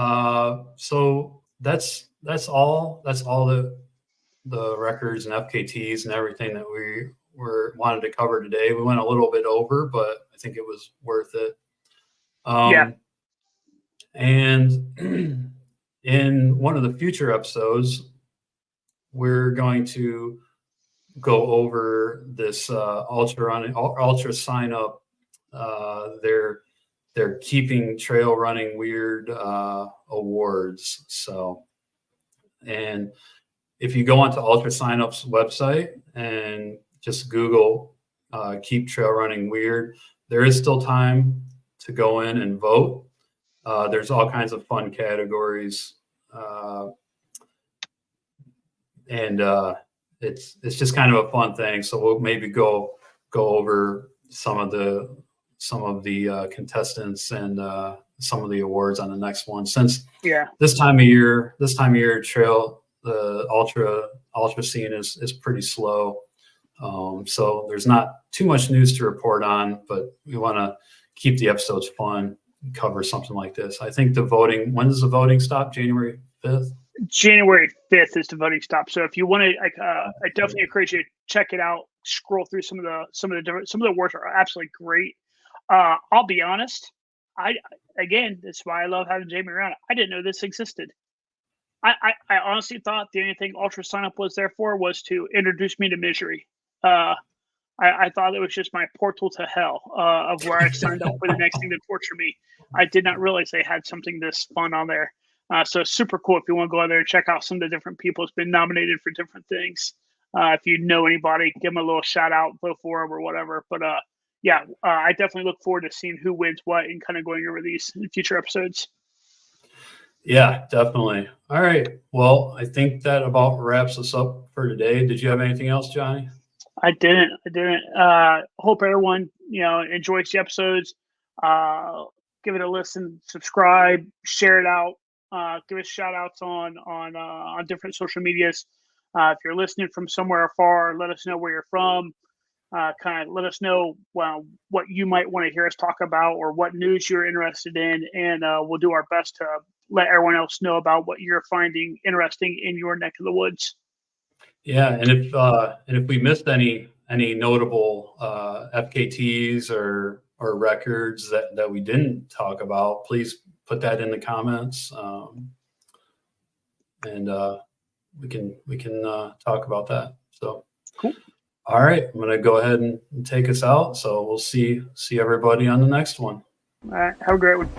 so that's all the records and FKTs and everything that we wanted to cover today. We went a little bit over, but I think it was worth it. And in one of the future episodes, we're going to go over this ultra sign up. They're keeping trail running weird awards. So, and if you go onto Ultra Sign Up's website and just Google keep trail running weird, there is still time to go in and vote. There's all kinds of fun categories. And it's just kind of a fun thing. So we'll maybe go over some of the contestants and some of the awards on the next one. Since this time of year trail, the ultra scene is pretty slow. So there's not too much news to report on, but we want to keep the episodes fun, cover something like this. I think when does the voting stop? January 5th? January 5th is the voting stop. So if you want to, I definitely encourage you to check it out. Scroll through some of the awards are absolutely great. I'll be honest. That's why I love having Jamie around. I didn't know this existed. I honestly thought the only thing Ultra Sign Up was there for was to introduce me to misery. I thought it was just my portal to hell of where I signed up for the next thing to torture me. I did not realize they had something this fun on there. So super cool if you want to go out there and check out some of the different people who's been nominated for different things. If you know anybody, give them a little shout out, vote for them or whatever. But I definitely look forward to seeing who wins what and kind of going over these in future episodes. Yeah, definitely. All right. Well, I think that about wraps us up for today. Did you have anything else, Johnny? I didn't. Hope everyone, enjoys the episodes. Give it a listen, subscribe, share it out. Give us shout outs on different social medias. If you're listening from somewhere afar, let us know where you're from. Kind of let us know what you might want to hear us talk about or what news you're interested in, and we'll do our best to let everyone else know about what you're finding interesting in your neck of the woods. Yeah, and if we missed any notable FKTs or records that we didn't talk about, please put that in the comments, and we can talk about that. So Cool. All right, I'm gonna go ahead and take us out. So we'll see everybody on the next one. All right. Have a great one.